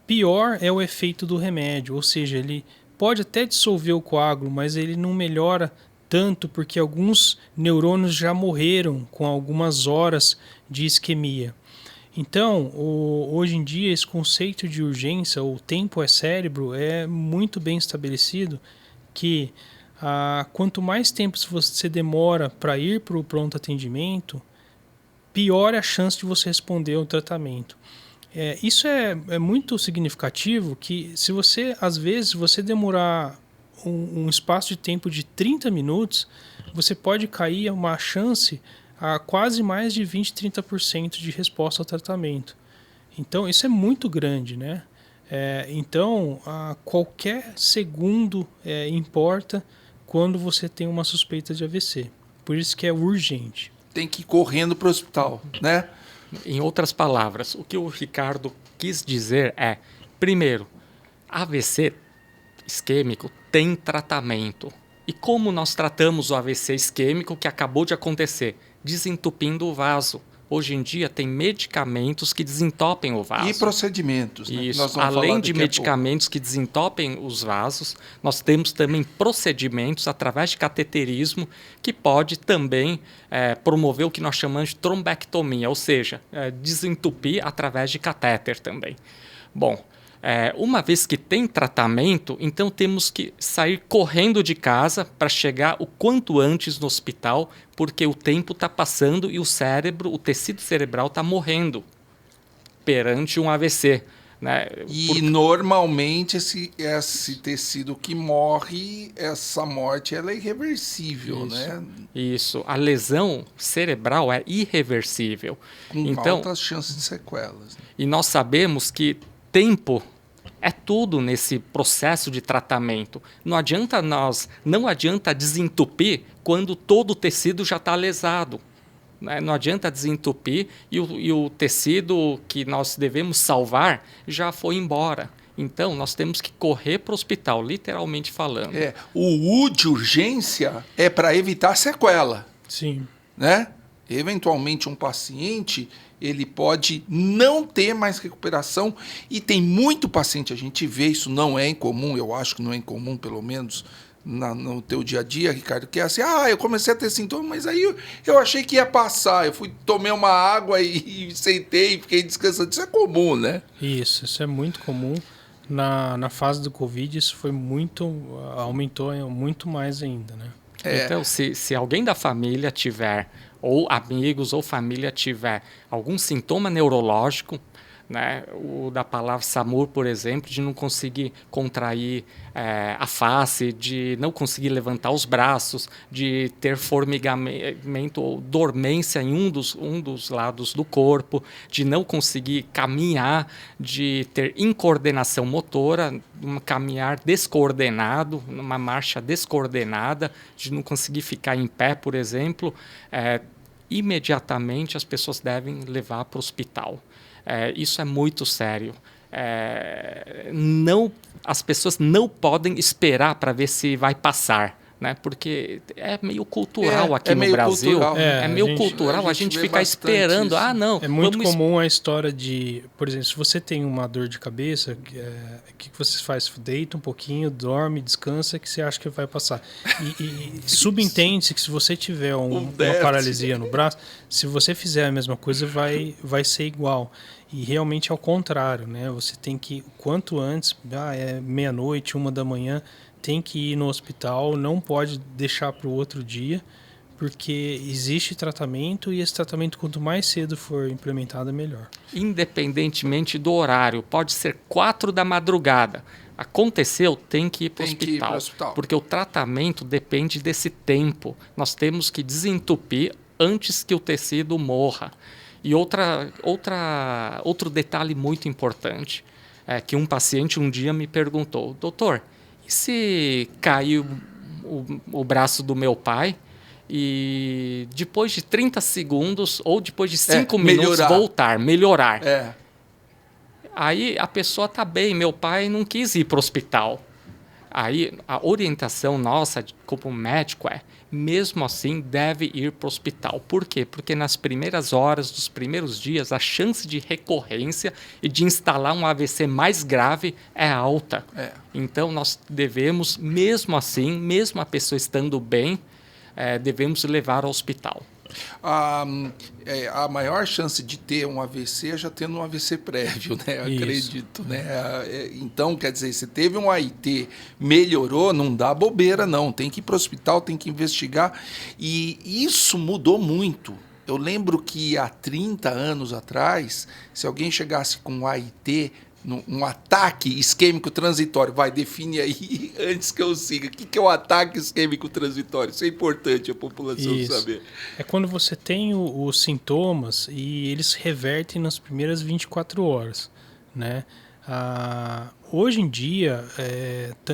pior é o efeito do remédio. Ou seja, ele pode até dissolver o coágulo, mas ele não melhora tanto porque alguns neurônios já morreram com algumas horas de isquemia. Então, hoje em dia, esse conceito de urgência, o tempo é cérebro, é muito bem estabelecido, que quanto mais tempo você demora para ir para o pronto atendimento, pior é a chance de você responder ao tratamento. Isso é muito significativo, que se você, às vezes, você demorar um espaço de tempo de 30 minutos, você pode cair uma chance a quase mais de 20, 30% de resposta ao tratamento. Então, isso é muito grande, né? Então, qualquer segundo importa quando você tem uma suspeita de AVC. Por isso que é urgente. Tem que ir correndo para o hospital, né? Em outras palavras, o que o Ricardo quis dizer é, primeiro, AVC isquêmico tem tratamento. E como nós tratamos o AVC isquêmico que acabou de acontecer? Desentupindo o vaso. Hoje em dia tem medicamentos que desentopem o vaso. E procedimentos. Né? Isso. Além de medicamentos que desentopem os vasos, nós temos também procedimentos através de cateterismo que pode também promover o que nós chamamos de trombectomia, ou seja, desentupir através de catéter também. Bom, uma vez que tem tratamento, então temos que sair correndo de casa para chegar o quanto antes no hospital, porque o tempo está passando e o cérebro, o tecido cerebral está morrendo perante um AVC. Né? E normalmente esse tecido que morre, essa morte ela é irreversível, né? Isso. A lesão cerebral é irreversível. Com altas chances de sequelas. Né? E nós sabemos que tempo é tudo nesse processo de tratamento. Não adianta desentupir quando todo o tecido já está lesado. Né? Não adianta desentupir e o tecido que nós devemos salvar já foi embora. Então, nós temos que correr para o hospital, literalmente falando. O U de urgência é para evitar sequela. Sim. Né? Eventualmente, um paciente ele pode não ter mais recuperação e tem muito paciente, a gente vê, isso não é incomum, eu acho que não é incomum, pelo menos no teu dia a dia, Ricardo, que é assim, eu comecei a ter sintomas, mas aí eu achei que ia passar, eu tomei uma água e sentei, fiquei descansando, isso é comum, né? Isso é muito comum. Na fase do Covid, isso aumentou muito mais ainda, né? Então, se alguém da família tiver, ou amigos ou família tiver algum sintoma neurológico, né, o da palavra SAMU, por exemplo, de não conseguir contrair a face, de não conseguir levantar os braços, de ter formigamento ou dormência em um dos lados do corpo, de não conseguir caminhar, de ter incoordenação motora, um caminhar descoordenado, uma marcha descoordenada, de não conseguir ficar em pé, por exemplo, imediatamente as pessoas devem levar para o hospital. Isso é muito sério. As pessoas não podem esperar para ver se vai passar, né? Porque é meio cultural aqui no Brasil. É meio cultural a gente ficar esperando. Isso. Não. É muito comum a história de, por exemplo, se você tem uma dor de cabeça, o que você faz? Deita um pouquinho, dorme, descansa, que você acha que vai passar. E subentende-se que se você tiver uma paralisia no braço, se você fizer a mesma coisa, vai ser igual. E realmente é o contrário, né? Você tem que, o quanto antes, meia-noite, 1h, tem que ir no hospital, não pode deixar para o outro dia, porque existe tratamento e esse tratamento, quanto mais cedo for implementado, é melhor. Independentemente do horário, pode ser 4h. Aconteceu, tem que ir para o hospital, porque o tratamento depende desse tempo. Nós temos que desentupir antes que o tecido morra. E outro detalhe muito importante é que um paciente um dia me perguntou: doutor, e se caiu o braço do meu pai e depois de 30 segundos ou depois de 5 minutos melhorar? Aí a pessoa está bem, meu pai não quis ir para o hospital. Aí a orientação nossa como médico é, mesmo assim, deve ir para o hospital. Por quê? Porque nas primeiras horas, dos primeiros dias, a chance de recorrência e de instalar um AVC mais grave é alta. Então, nós devemos, mesmo assim, mesmo a pessoa estando bem, devemos levar ao hospital. A maior chance de ter um AVC é já tendo um AVC prévio, né? Acredito, né? Então, quer dizer, se teve um AIT, melhorou, não dá bobeira, não. Tem que ir para o hospital, tem que investigar. E isso mudou muito. Eu lembro que há 30 anos atrás, se alguém chegasse com um AIT, um ataque isquêmico transitório, define aí antes que eu siga. O que é o ataque isquêmico transitório? Isso é importante a população saber. É quando você tem os sintomas e eles revertem nas primeiras 24 horas, né? Hoje em dia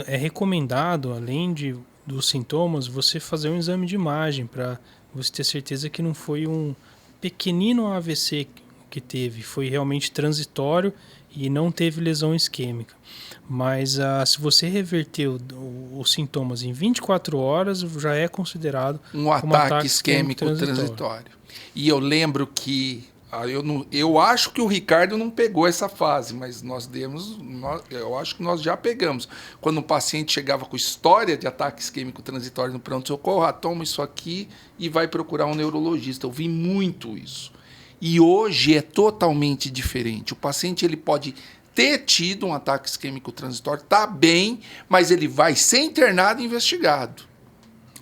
é recomendado, além dos sintomas, você fazer um exame de imagem para você ter certeza que não foi um pequenino AVC que teve, foi realmente transitório e não teve lesão isquêmica. Mas se você reverter os sintomas em 24 horas, já é considerado um ataque isquêmico transitório. E eu lembro que eu acho que o Ricardo não pegou essa fase, mas eu acho que nós já pegamos. Quando um paciente chegava com história de ataque isquêmico transitório no pronto-socorro, toma isso aqui e vai procurar um neurologista. Eu vi muito isso. E hoje é totalmente diferente. O paciente ele pode ter tido um ataque isquêmico transitório, está bem, mas ele vai ser internado e investigado.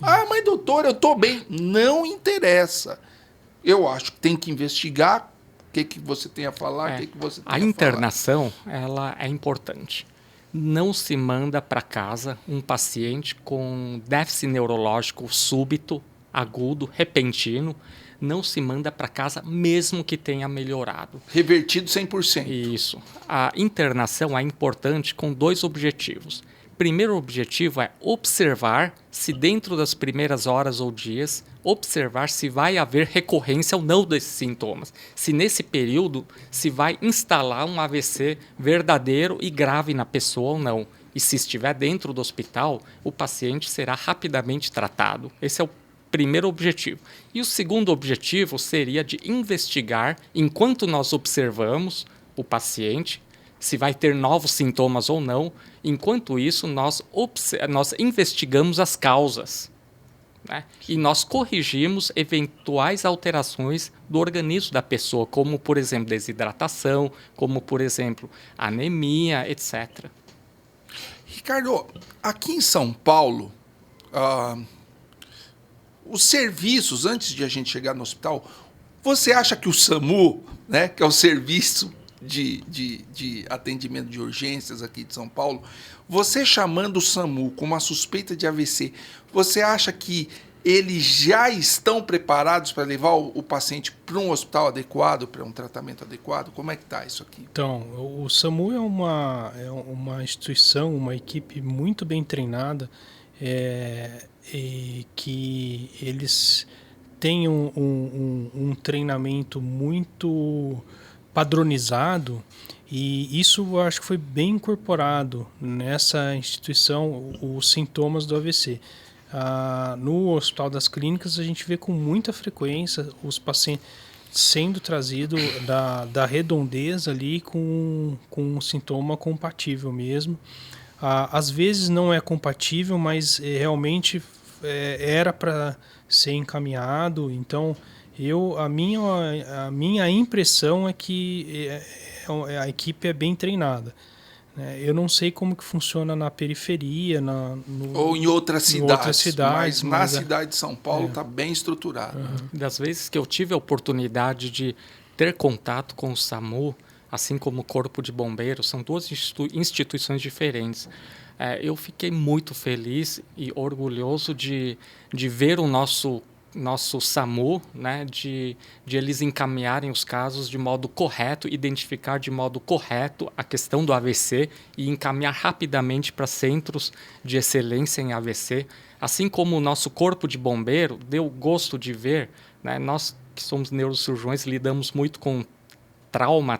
Mas doutor, eu estou bem. Não interessa. Eu acho que tem que investigar. O que você tem a falar? A internação ela é importante. Não se manda para casa um paciente com déficit neurológico súbito, agudo, repentino. Não se manda para casa mesmo que tenha melhorado. Revertido 100%. Isso. A internação é importante com 2 objetivos. Primeiro objetivo é observar se dentro das primeiras horas ou dias, observar se vai haver recorrência ou não desses sintomas. Se nesse período se vai instalar um AVC verdadeiro e grave na pessoa ou não. E se estiver dentro do hospital, o paciente será rapidamente tratado. Esse é o primeiro objetivo. E o segundo objetivo seria de investigar, enquanto nós observamos o paciente, se vai ter novos sintomas ou não. Enquanto isso, nós investigamos as causas, né? E nós corrigimos eventuais alterações do organismo da pessoa, como, por exemplo, desidratação, como, por exemplo, anemia, etc. Ricardo, aqui em São Paulo, os serviços, antes de a gente chegar no hospital, você acha que o SAMU, né, que é o serviço de atendimento de urgências aqui de São Paulo, você chamando o SAMU com uma suspeita de AVC, você acha que eles já estão preparados para levar o paciente para um hospital adequado, para um tratamento adequado? Como é que está isso aqui? Então, o SAMU é uma instituição, uma equipe muito bem treinada, e que eles têm um treinamento muito padronizado, e isso eu acho que foi bem incorporado nessa instituição, os sintomas do AVC. No Hospital das Clínicas a gente vê com muita frequência os pacientes sendo trazidos da redondeza ali com um sintoma compatível mesmo. Às vezes não é compatível, mas realmente era para ser encaminhado. Então, a minha impressão é que a equipe é bem treinada. Eu não sei como que funciona na periferia, ou em outras cidades, mas na cidade de São Paulo está bem estruturado. Das vezes que eu tive a oportunidade de ter contato com o SAMU, assim como o Corpo de Bombeiros, são 2 instituições diferentes. Eu fiquei muito feliz e orgulhoso de ver o nosso nosso SAMU, né, de eles encaminharem os casos de modo correto, identificar de modo correto a questão do AVC e encaminhar rapidamente para centros de excelência em AVC. Assim como o nosso corpo de bombeiro, deu gosto de ver, né, nós que somos neurocirurgiões lidamos muito com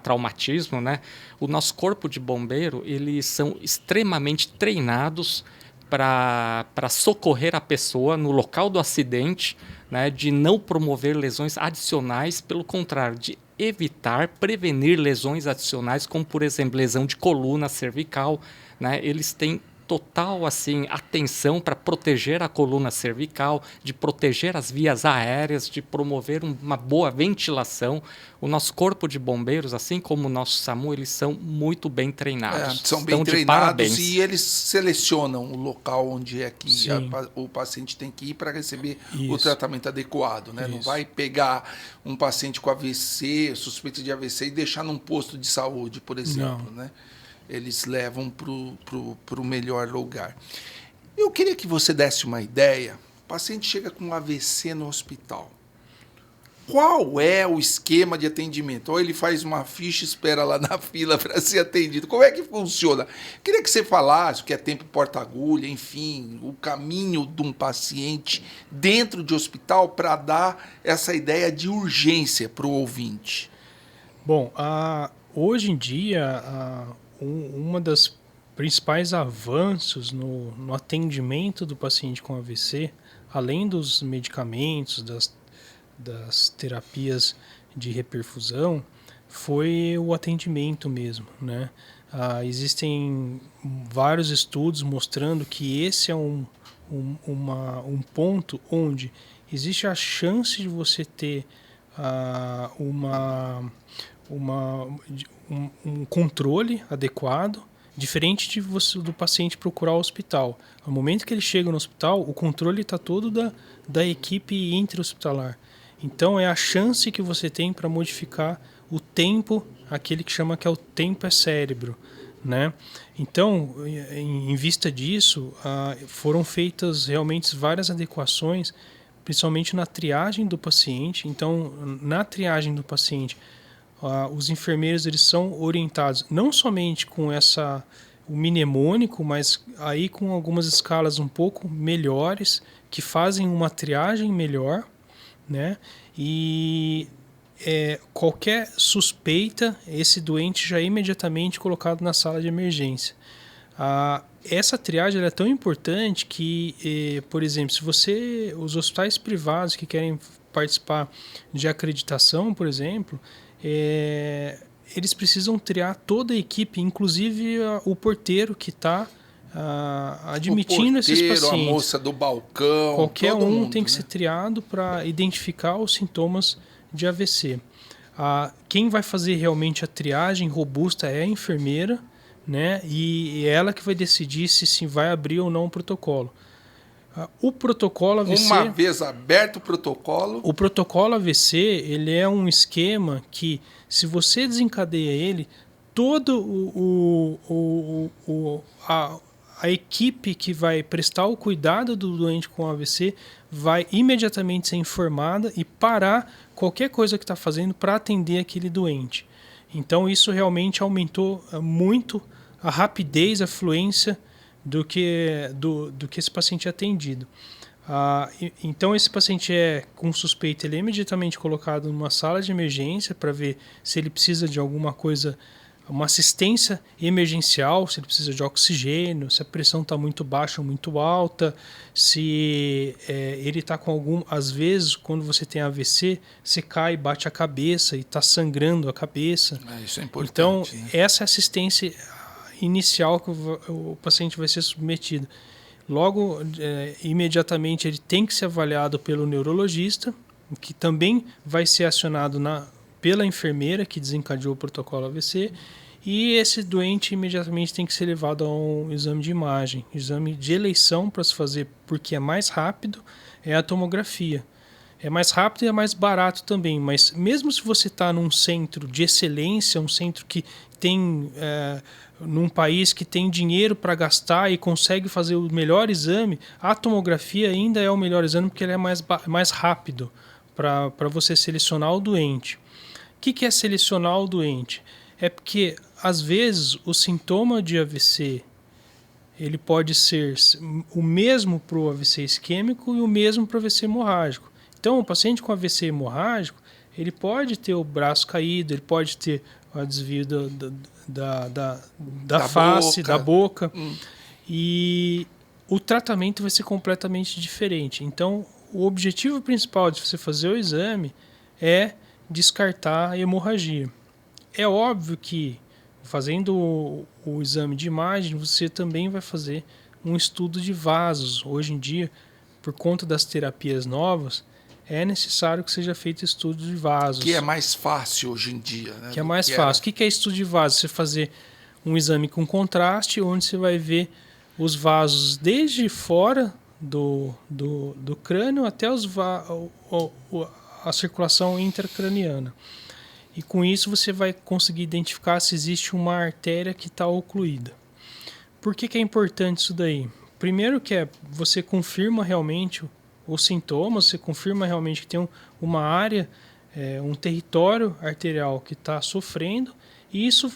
traumatismo, né? O nosso corpo de bombeiro, eles são extremamente treinados para socorrer a pessoa no local do acidente, né, de não promover lesões adicionais, pelo contrário, de evitar, prevenir lesões adicionais, como, por exemplo, lesão de coluna cervical, né? Eles têm total assim, atenção para proteger a coluna cervical, de proteger as vias aéreas, de promover uma boa ventilação. O nosso corpo de bombeiros, assim como o nosso SAMU, eles são muito bem treinados. São bem treinados e eles selecionam o local onde é que o paciente tem que ir para receber o tratamento adequado. Né? Não vai pegar um paciente com AVC, suspeito de AVC, e deixar num posto de saúde, por exemplo. Né? Eles levam para o melhor lugar. Eu queria que você desse uma ideia. O paciente chega com AVC no hospital. Qual é o esquema de atendimento? Ou ele faz uma ficha e espera lá na fila para ser atendido? Como é que funciona? Queria que você falasse o que é tempo porta-agulha, enfim, o caminho de um paciente dentro de hospital para dar essa ideia de urgência para o ouvinte. Bom, hoje em dia, uma das principais avanços no atendimento do paciente com AVC, além dos medicamentos, das terapias de reperfusão, foi o atendimento mesmo, né? Existem vários estudos mostrando que esse é um ponto onde existe a chance de você ter um controle adequado, diferente do paciente procurar o hospital. No momento que ele chega no hospital, o controle está todo da equipe intra-hospitalar. Então, é a chance que você tem para modificar o tempo, aquele que chama que é o tempo é cérebro. Né? Então, em vista disso, foram feitas realmente várias adequações, principalmente na triagem do paciente. Então, na triagem do paciente, os enfermeiros eles são orientados não somente com o mnemônico, mas aí com algumas escalas um pouco melhores, que fazem uma triagem melhor, né? E qualquer suspeita, esse doente já é imediatamente colocado na sala de emergência. Essa triagem é tão importante que, por exemplo, se os hospitais privados que querem participar de acreditação, por exemplo, eles precisam triar toda a equipe, inclusive o porteiro que está admitindo esses pacientes. A moça do balcão. Qualquer um tem que ser triado para identificar os sintomas de AVC. Quem vai fazer realmente a triagem robusta é a enfermeira, né? E é ela que vai decidir se vai abrir ou não o protocolo. O protocolo AVC... Uma vez aberto o protocolo... O protocolo AVC ele é um esquema que, se você desencadeia ele, todo a equipe que vai prestar o cuidado do doente com AVC vai imediatamente ser informada e parar qualquer coisa que está fazendo para atender aquele doente. Então, isso realmente aumentou muito a rapidez, a fluência do que esse paciente é atendido. Então, esse paciente com suspeita, ele é imediatamente colocado numa sala de emergência para ver se ele precisa de alguma coisa, uma assistência emergencial, se ele precisa de oxigênio, se a pressão está muito baixa ou muito alta, se ele está com às vezes, quando você tem AVC, você cai, bate a cabeça e está sangrando a cabeça. Isso é importante. Então, essa é a assistência inicial que o paciente vai ser submetido. Logo, imediatamente, ele tem que ser avaliado pelo neurologista, que também vai ser acionado pela enfermeira que desencadeou o protocolo AVC, e esse doente imediatamente tem que ser levado a um exame de imagem, exame de eleição para se fazer, porque é mais rápido, é a tomografia. É mais rápido e é mais barato também, mas mesmo se você está num centro de excelência, um centro que tem, num país que tem dinheiro para gastar e consegue fazer o melhor exame, a tomografia ainda é o melhor exame porque ele é mais rápido para você selecionar o doente. O que é selecionar o doente? É porque, às vezes, o sintoma de AVC ele pode ser o mesmo para o AVC isquêmico e o mesmo para o AVC hemorrágico. Então, o paciente com AVC hemorrágico, ele pode ter o braço caído, ele pode ter o desvio da face, da boca. E o tratamento vai ser completamente diferente. Então, o objetivo principal de você fazer o exame é descartar a hemorragia. É óbvio que, fazendo o exame de imagem, você também vai fazer um estudo de vasos. Hoje em dia, por conta das terapias novas, é necessário que seja feito estudo de vasos. Que é mais fácil hoje em dia. Né? Que é mais fácil. O que é estudo de vasos? Você fazer um exame com contraste, onde você vai ver os vasos desde fora do crânio até a circulação intracraniana. E com isso você vai conseguir identificar se existe uma artéria que está ocluída. Por que é importante isso daí? Primeiro que você confirma realmente os sintomas, você confirma realmente que tem uma área, um território arterial que está sofrendo, e isso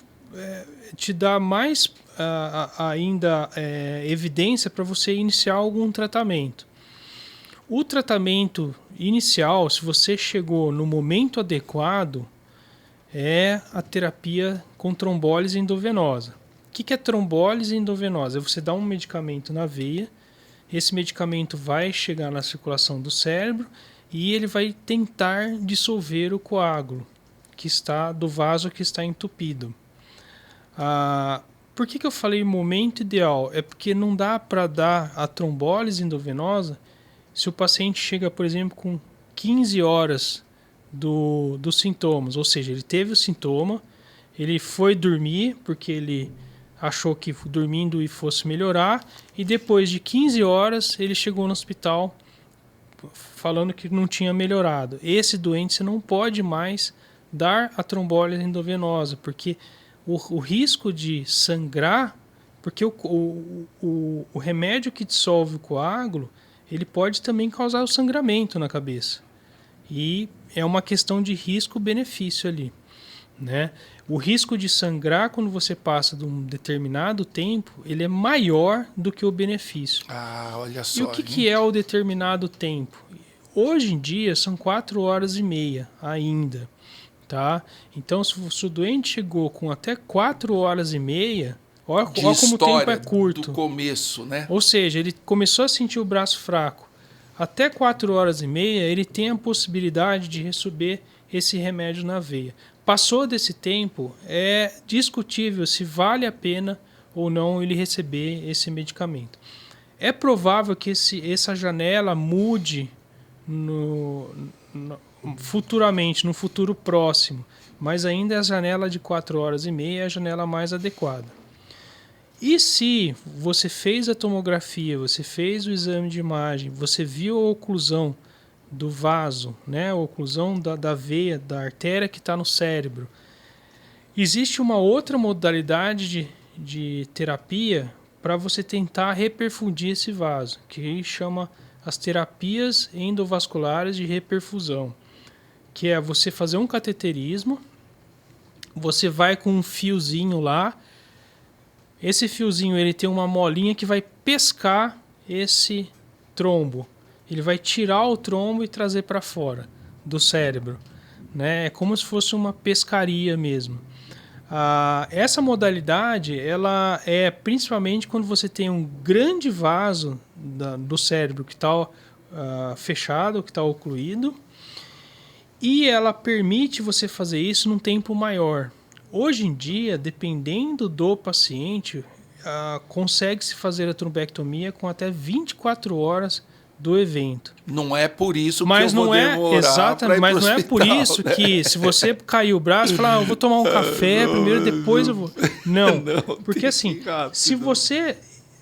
te dá mais ainda evidência para você iniciar algum tratamento. O tratamento inicial, se você chegou no momento adequado, é a terapia com trombólise endovenosa. O que é trombólise endovenosa? É você dar um medicamento na veia, esse medicamento vai chegar na circulação do cérebro e ele vai tentar dissolver o coágulo do vaso que está entupido. Por que eu falei momento ideal? É porque não dá para dar a trombólise endovenosa se o paciente chega, por exemplo, com 15 horas dos sintomas, ou seja, ele teve o sintoma, ele foi dormir porque ele achou que dormindo e fosse melhorar, e depois de 15 horas ele chegou no hospital falando que não tinha melhorado. Esse doente você não pode mais dar a trombólise endovenosa, porque o risco de sangrar, porque o remédio que dissolve o coágulo, ele pode também causar o sangramento na cabeça. E é uma questão de risco-benefício ali, né? O risco de sangrar quando você passa de um determinado tempo, ele é maior do que o benefício. Olha só. E o que é o determinado tempo? Hoje em dia são 4 horas e meia ainda, tá? Então, se o doente chegou com até 4 horas e meia, olha como o tempo é curto. Do começo, né? Ou seja, ele começou a sentir o braço fraco. Até 4 horas e meia, ele tem a possibilidade de receber esse remédio na veia. Passou desse tempo, é discutível se vale a pena ou não ele receber esse medicamento. É provável que essa janela mude futuramente, no futuro próximo, mas ainda a janela de 4 horas e meia é a janela mais adequada. E se você fez a tomografia, você fez o exame de imagem, você viu a oclusão do vaso, né, a oclusão da veia, da artéria que está no cérebro, existe uma outra modalidade de terapia para você tentar reperfundir esse vaso, que chama as terapias endovasculares de reperfusão, que é você fazer um cateterismo, você vai com um fiozinho lá, esse fiozinho ele tem uma molinha que vai pescar esse trombo. Ele vai tirar o trombo e trazer para fora do cérebro, né? É como se fosse uma pescaria mesmo. Essa modalidade ela é principalmente quando você tem um grande vaso do cérebro que está fechado, que está ocluído, e ela permite você fazer isso num tempo maior. Hoje em dia, dependendo do paciente, consegue-se fazer a trombectomia com até 24 horas do evento. Não é por isso mas que eu vou demorar exatamente, mas não é por isso, né? Que se você cair o braço e falar, eu vou tomar um café primeiro, depois eu vou... Não, porque assim, se você,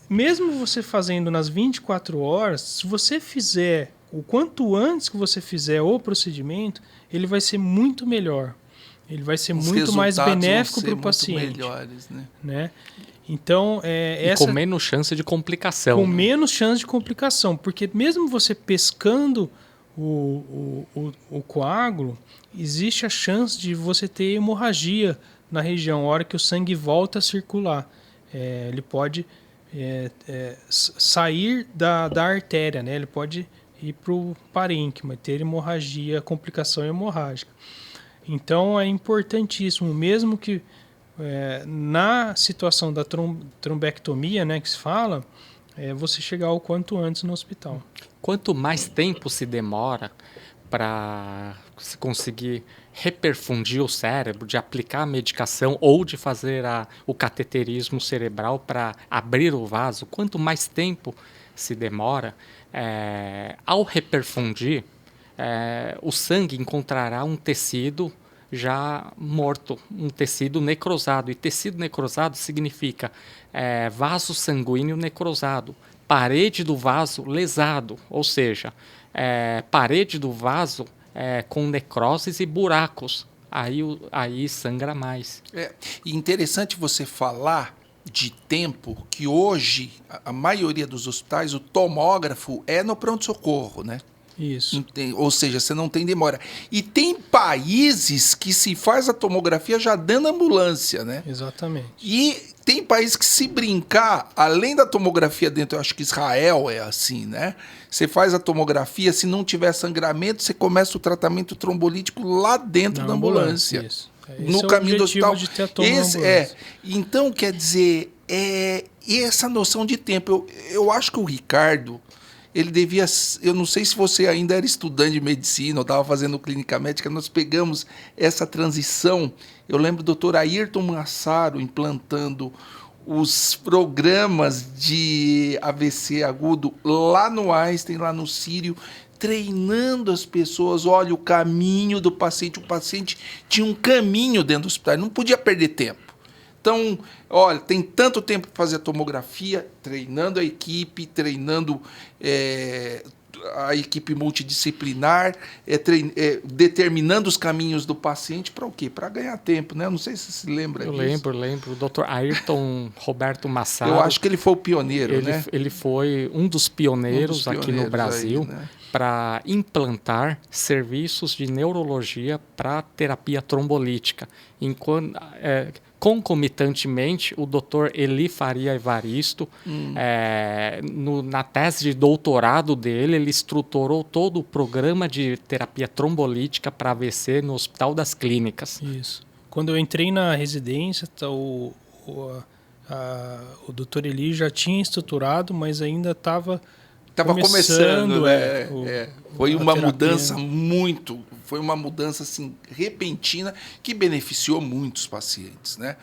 mesmo você fazendo nas 24 horas, se você fizer o quanto antes que você fizer o procedimento, ele vai ser muito melhor. Ele vai ser muito mais benéfico para o paciente. Melhores, né? Então, com menos chance de complicação. Com menos chance de complicação, porque mesmo você pescando o coágulo, existe a chance de você ter hemorragia na região, a hora que o sangue volta a circular. Ele pode sair da artéria, né? Ele pode ir para o parênquima, ter hemorragia, complicação hemorrágica. Então é importantíssimo, mesmo que na situação da trombectomia, né, que se fala, você chegar o quanto antes no hospital. Quanto mais tempo se demora para se conseguir reperfundir o cérebro, de aplicar a medicação ou de fazer o cateterismo cerebral para abrir o vaso, quanto mais tempo se demora, ao reperfundir, o sangue encontrará um tecido já morto, um tecido necrosado. E tecido necrosado significa vaso sanguíneo necrosado, parede do vaso lesado, ou seja, parede do vaso com necroses e buracos. Aí sangra mais. E interessante você falar de tempo, que hoje a maioria dos hospitais, o tomógrafo é no pronto-socorro, né? Isso. Ou seja, você não tem demora. E tem países que se faz a tomografia já dando ambulância, né? Exatamente. E tem países que, se brincar, além da tomografia dentro, eu acho que Israel é assim, né? Você faz a tomografia, se não tiver sangramento, você começa o tratamento trombolítico lá dentro da ambulância. Isso. No caminho do hospital. De ter a Então, quer dizer, e essa noção de tempo, eu acho que o Ricardo, ele devia... Eu não sei se você ainda era estudante de medicina ou estava fazendo clínica médica, nós pegamos essa transição. Eu lembro do Dr. Ayrton Massaro implantando os programas de AVC agudo lá no Einstein, lá no Sírio, treinando as pessoas. Olha, o caminho do paciente. O paciente tinha um caminho dentro do hospital, não podia perder tempo. Então, olha, tem tanto tempo para fazer a tomografia, treinando a equipe, treinando a equipe multidisciplinar, determinando os caminhos do paciente para o quê? Para ganhar tempo, né? Eu não sei se você se lembra disso. Lembro. O Dr. Ayrton Roberto Massaro. Eu acho que ele foi o pioneiro, né? Ele foi um dos pioneiros aqui no Brasil, aí, né? Para implantar serviços de neurologia para terapia trombolítica. Concomitantemente, o Dr. Eli Faria Evaristo, na tese de doutorado dele, ele estruturou todo o programa de terapia trombolítica para AVC no Hospital das Clínicas. Isso. Quando eu entrei na residência, o Dr. Eli já tinha estruturado, mas ainda estava começando, né? Foi uma mudança foi uma mudança assim repentina que beneficiou muitos pacientes, né?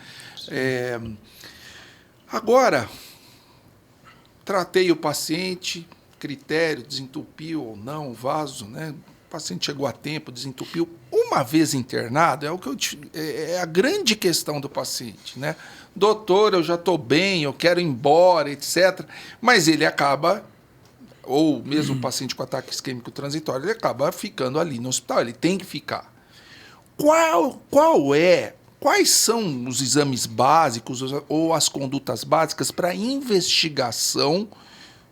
Agora, tratei o paciente, critério, desentupiu ou não o vaso, né? O paciente chegou a tempo, desentupiu. Uma vez internado, é a grande questão do paciente, né? Doutor, eu já estou bem, eu quero ir embora, etc. Mas ele acaba, ou mesmo o paciente com ataque isquêmico transitório, ele acaba ficando ali no hospital, ele tem que ficar. Quais são os exames básicos ou as condutas básicas para investigação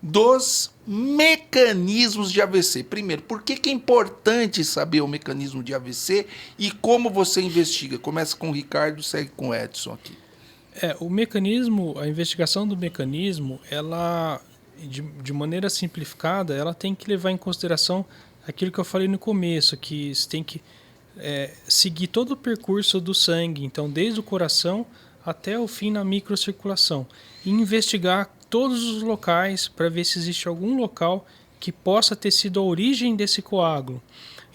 dos mecanismos de AVC? Primeiro, por que é importante saber o mecanismo de AVC e como você investiga? Começa com o Ricardo, segue com o Edson aqui. O mecanismo, a investigação do mecanismo, ela, de maneira simplificada, ela tem que levar em consideração aquilo que eu falei no começo, que você tem que seguir todo o percurso do sangue, então desde o coração até o fim na microcirculação, e investigar todos os locais para ver se existe algum local que possa ter sido a origem desse coágulo.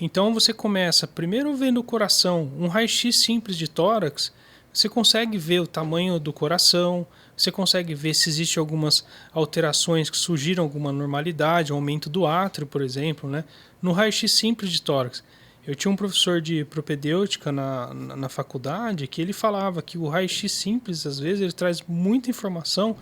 Então você começa primeiro vendo o coração, um raio-x simples de tórax, você consegue ver o tamanho do coração, você consegue ver se existem algumas alterações que surgiram, alguma normalidade, aumento do átrio, por exemplo, né? No raio-x simples de tórax. Eu tinha um professor de propedêutica na faculdade que ele falava que o raio-x simples, às vezes, ele traz muita informação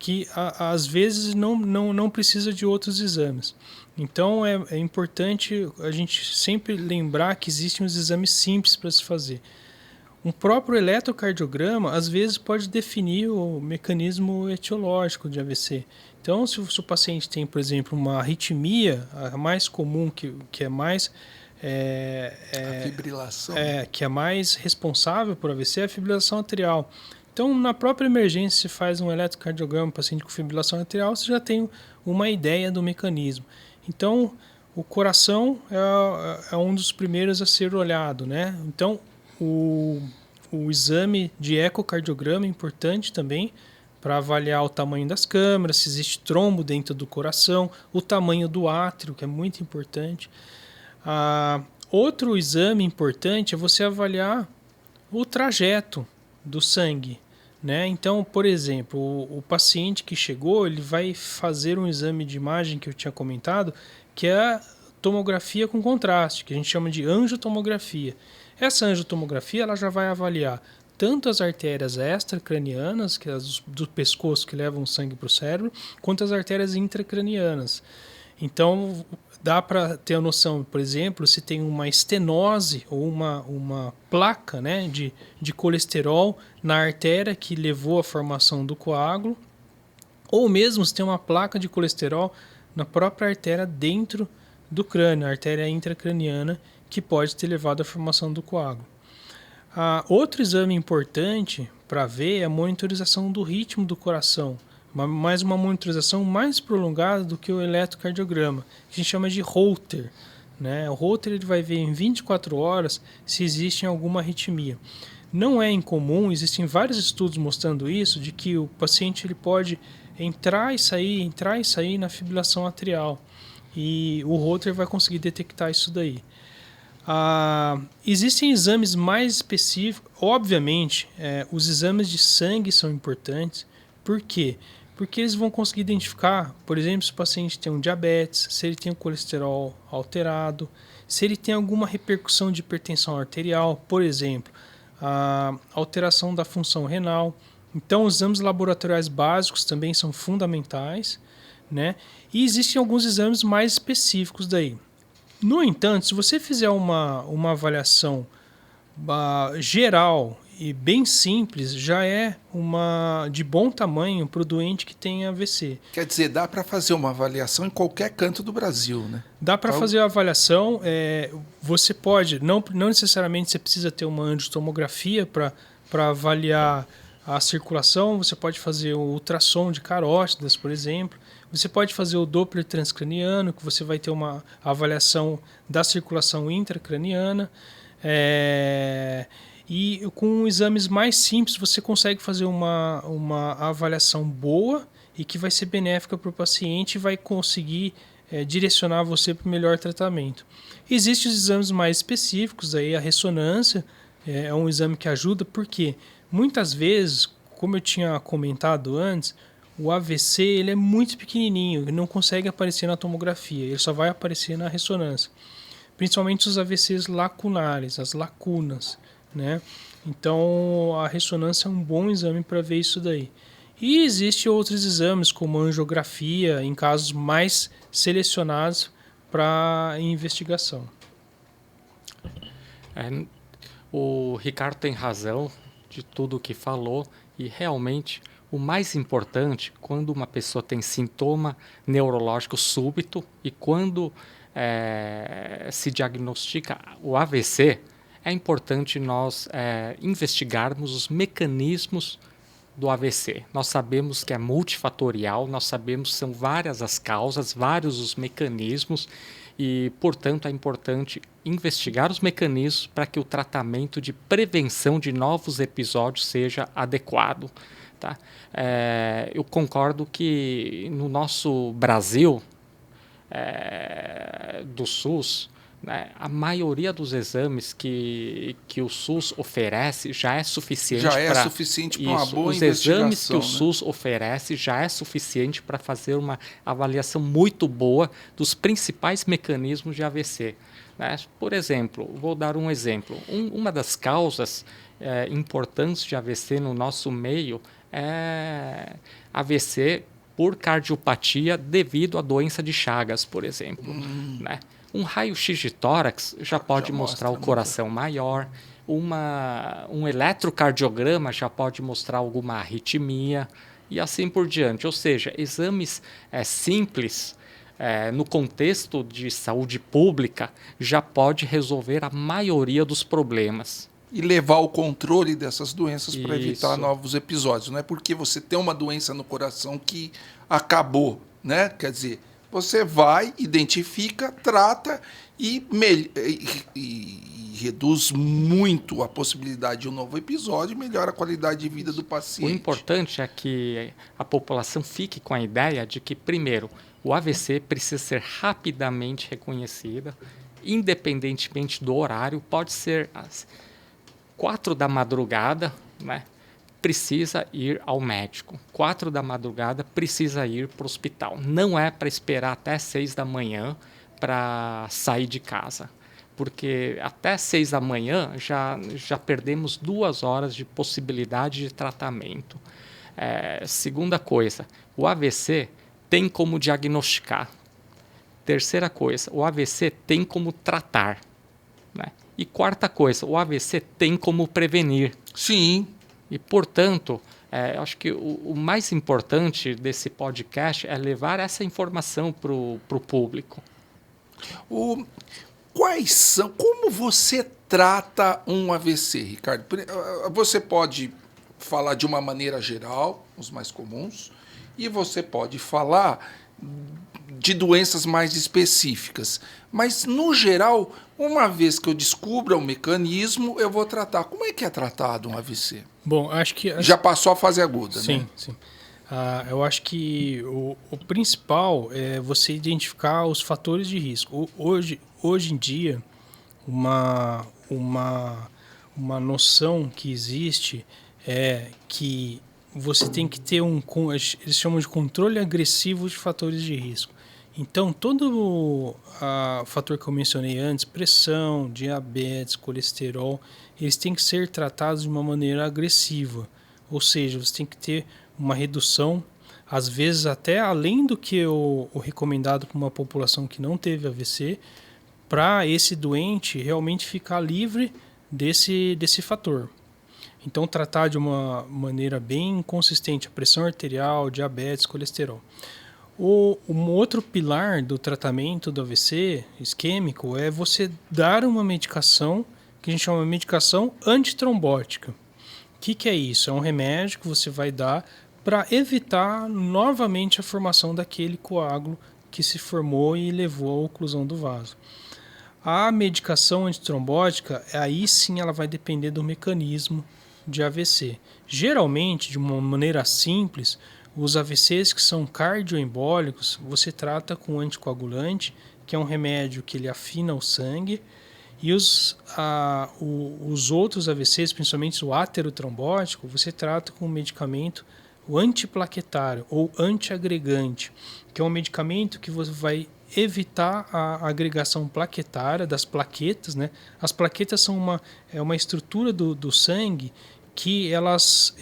que às vezes não precisa de outros exames. Então é importante a gente sempre lembrar que existem os exames simples para se fazer. Um próprio eletrocardiograma às vezes pode definir o mecanismo etiológico de AVC. Então, se o paciente tem, por exemplo, uma arritmia, a mais comum, que é mais a fibrilação. Que é mais responsável por AVC, é a fibrilação atrial. Então, na própria emergência, se faz um eletrocardiograma paciente com fibrilação atrial, você já tem uma ideia do mecanismo. Então, o coração é um dos primeiros a ser olhado, né? Então, o exame de ecocardiograma é importante também para avaliar o tamanho das câmaras, se existe trombo dentro do coração, o tamanho do átrio, que é muito importante. Outro exame importante é você avaliar o trajeto do sangue, né? Então, por exemplo, o paciente que chegou, ele vai fazer um exame de imagem que eu tinha comentado, que é a tomografia com contraste, que a gente chama de angiotomografia. Essa angiotomografia ela já vai avaliar tanto as artérias extracranianas, que é as do pescoço que levam o sangue para o cérebro, quanto as artérias intracranianas. Então, dá para ter a noção, por exemplo, se tem uma estenose ou uma placa, né, de colesterol na artéria que levou à formação do coágulo, ou mesmo se tem uma placa de colesterol na própria artéria dentro do crânio, a artéria intracraniana, que pode ter levado à formação do coágulo. Outro exame importante para ver é a monitorização do ritmo do coração, mas uma monitorização mais prolongada do que o eletrocardiograma, que a gente chama de Holter, né? O Holter ele vai ver em 24 horas se existe alguma arritmia. Não é incomum, existem vários estudos mostrando isso, de que o paciente ele pode entrar e sair na fibrilação atrial. E o Holter vai conseguir detectar isso daí. Existem exames mais específicos. Obviamente, os exames de sangue são importantes. Por quê? Porque eles vão conseguir identificar, por exemplo, se o paciente tem um diabetes, se ele tem um colesterol alterado, se ele tem alguma repercussão de hipertensão arterial, por exemplo, a alteração da função renal. Então, os exames laboratoriais básicos também são fundamentais, né? E existem alguns exames mais específicos daí. No entanto, se você fizer uma avaliação geral e bem simples, já é de bom tamanho para o doente que tem AVC. Quer dizer, dá para fazer uma avaliação em qualquer canto do Brasil, né? Dá para fazer a avaliação. Você pode, não necessariamente você precisa ter uma angiotomografia para avaliar a circulação. Você pode fazer o ultrassom de carótidas, por exemplo. Você pode fazer o Doppler transcraniano, que você vai ter uma avaliação da circulação intracraniana. E com exames mais simples você consegue fazer uma avaliação boa e que vai ser benéfica para o paciente e vai conseguir direcionar você para o melhor tratamento. Existem os exames mais específicos, aí a ressonância é um exame que ajuda, porque muitas vezes, como eu tinha comentado antes, o AVC ele é muito pequenininho, ele não consegue aparecer na tomografia, ele só vai aparecer na ressonância. Principalmente os AVCs lacunares, as lacunas, né? Então, a ressonância é um bom exame para ver isso daí. E existem outros exames, como a angiografia, em casos mais selecionados para investigação. O Ricardo tem razão de tudo o que falou e realmente o mais importante, quando uma pessoa tem sintoma neurológico súbito e quando se diagnostica o AVC, é importante nós investigarmos os mecanismos do AVC. Nós sabemos que é multifatorial, nós sabemos que são várias as causas, vários os mecanismos e, portanto, é importante investigar os mecanismos para que o tratamento de prevenção de novos episódios seja adequado. Tá? Eu concordo que no nosso Brasil do SUS, né, a maioria dos exames que o SUS oferece já é suficiente para uma boa investigação. Os exames que o SUS oferece já é suficiente para fazer uma avaliação muito boa dos principais mecanismos de AVC. Né? Por exemplo, vou dar um exemplo. Uma das causas importantes de AVC no nosso meio é AVC por cardiopatia devido à doença de Chagas, por exemplo. Né? Um raio-x de tórax já pode mostrar o coração maior, um eletrocardiograma já pode mostrar alguma arritmia e assim por diante. Ou seja, exames simples no contexto de saúde pública já pode resolver a maioria dos problemas. E levar o controle dessas doenças para evitar novos episódios. Não é porque você tem uma doença no coração que acabou, né? Quer dizer, você vai, identifica, trata e reduz muito a possibilidade de um novo episódio e melhora a qualidade de vida do paciente. O importante é que a população fique com a ideia de que, primeiro, o AVC precisa ser rapidamente reconhecida, independentemente do horário, pode ser 4 da madrugada, né? Precisa ir ao médico. 4 da madrugada precisa ir para o hospital. Não é para esperar até 6 da manhã para sair de casa. Porque até 6 da manhã já perdemos 2 horas de possibilidade de tratamento. Segunda coisa, o AVC tem como diagnosticar. Terceira coisa, o AVC tem como tratar. Né? E quarta coisa, o AVC tem como prevenir. Sim. E, portanto, acho que o mais importante desse podcast é levar essa informação para o público. Como você trata um AVC, Ricardo? Você pode falar de uma maneira geral, os mais comuns, e você pode falar de doenças mais específicas. Mas, no geral, uma vez que eu descubra o mecanismo, eu vou tratar. Como é que é tratado um AVC? Bom, acho que... Já passou a fase aguda, sim, né? Sim. Eu acho que o principal é você identificar os fatores de risco. Hoje em dia, uma noção que existe é que você tem que ter eles chamam de controle agressivo de fatores de risco. Então, todo fator que eu mencionei antes, pressão, diabetes, colesterol, eles têm que ser tratados de uma maneira agressiva. Ou seja, você tem que ter uma redução, às vezes até além do que o recomendado para uma população que não teve AVC, para esse doente realmente ficar livre desse fator. Então, tratar de uma maneira bem consistente a pressão arterial, diabetes, colesterol. Um outro pilar do tratamento do AVC isquêmico é você dar uma medicação que a gente chama de medicação antitrombótica. O que é isso? É um remédio que você vai dar para evitar novamente a formação daquele coágulo que se formou e levou à oclusão do vaso. A medicação antitrombótica, aí sim ela vai depender do mecanismo de AVC. Geralmente, de uma maneira simples, os AVCs que são cardioembólicos, você trata com anticoagulante, que é um remédio que ele afina o sangue, e os outros AVCs, principalmente o áterotrombótico, você trata com um medicamento, o antiplaquetário ou antiagregante, que é um medicamento que você vai evitar a agregação plaquetária das plaquetas, né? As plaquetas são uma estrutura do sangue que elas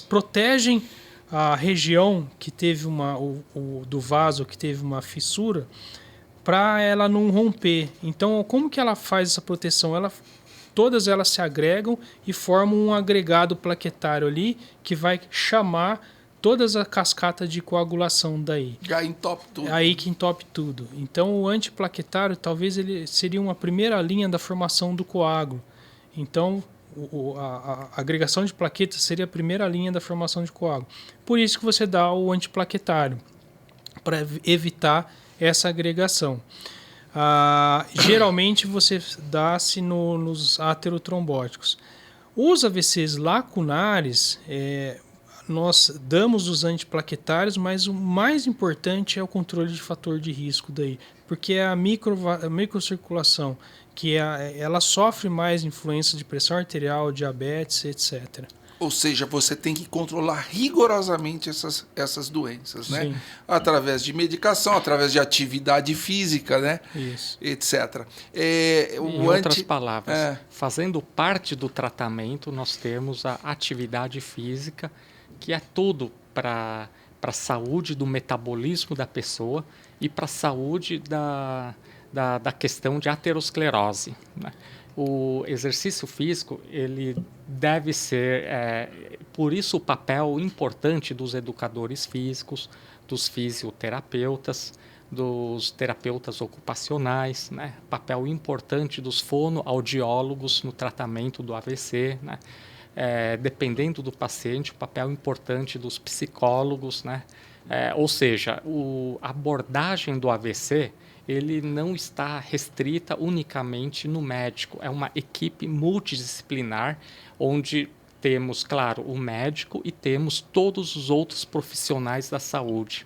protegem a região que teve do vaso que teve uma fissura para ela não romper. Então, como que ela faz essa proteção? Todas elas se agregam e formam um agregado plaquetário ali que vai chamar todas a cascata de coagulação daí. Já entope tudo. Aí que entope tudo. Então, o antiplaquetário talvez ele seria uma primeira linha da formação do coágulo. Então, a agregação de plaquetas seria a primeira linha da formação de coágulo. Por isso que você dá o antiplaquetário, para evitar essa agregação. Geralmente você dá-se nos aterotrombóticos. Os AVCs lacunares, nós damos os antiplaquetários, mas o mais importante é o controle de fator de risco daí, porque é a microcirculação, que ela sofre mais influência de pressão arterial, diabetes, etc. Ou seja, você tem que controlar rigorosamente essas doenças, né? Sim. Através de medicação, através de atividade física, né? Isso. Etc. Em outras palavras, fazendo parte do tratamento, nós temos a atividade física, que é tudo para a saúde do metabolismo da pessoa e para a saúde da questão de aterosclerose, né? O exercício físico, ele deve ser, por isso o papel importante dos educadores físicos, dos fisioterapeutas, dos terapeutas ocupacionais, né? Papel importante dos fonoaudiólogos no tratamento do AVC, né? Dependendo do paciente, o papel importante dos psicólogos, né? Ou seja, a abordagem do AVC, ele não está restrita unicamente no médico. É uma equipe multidisciplinar, onde temos, claro, o médico e temos todos os outros profissionais da saúde.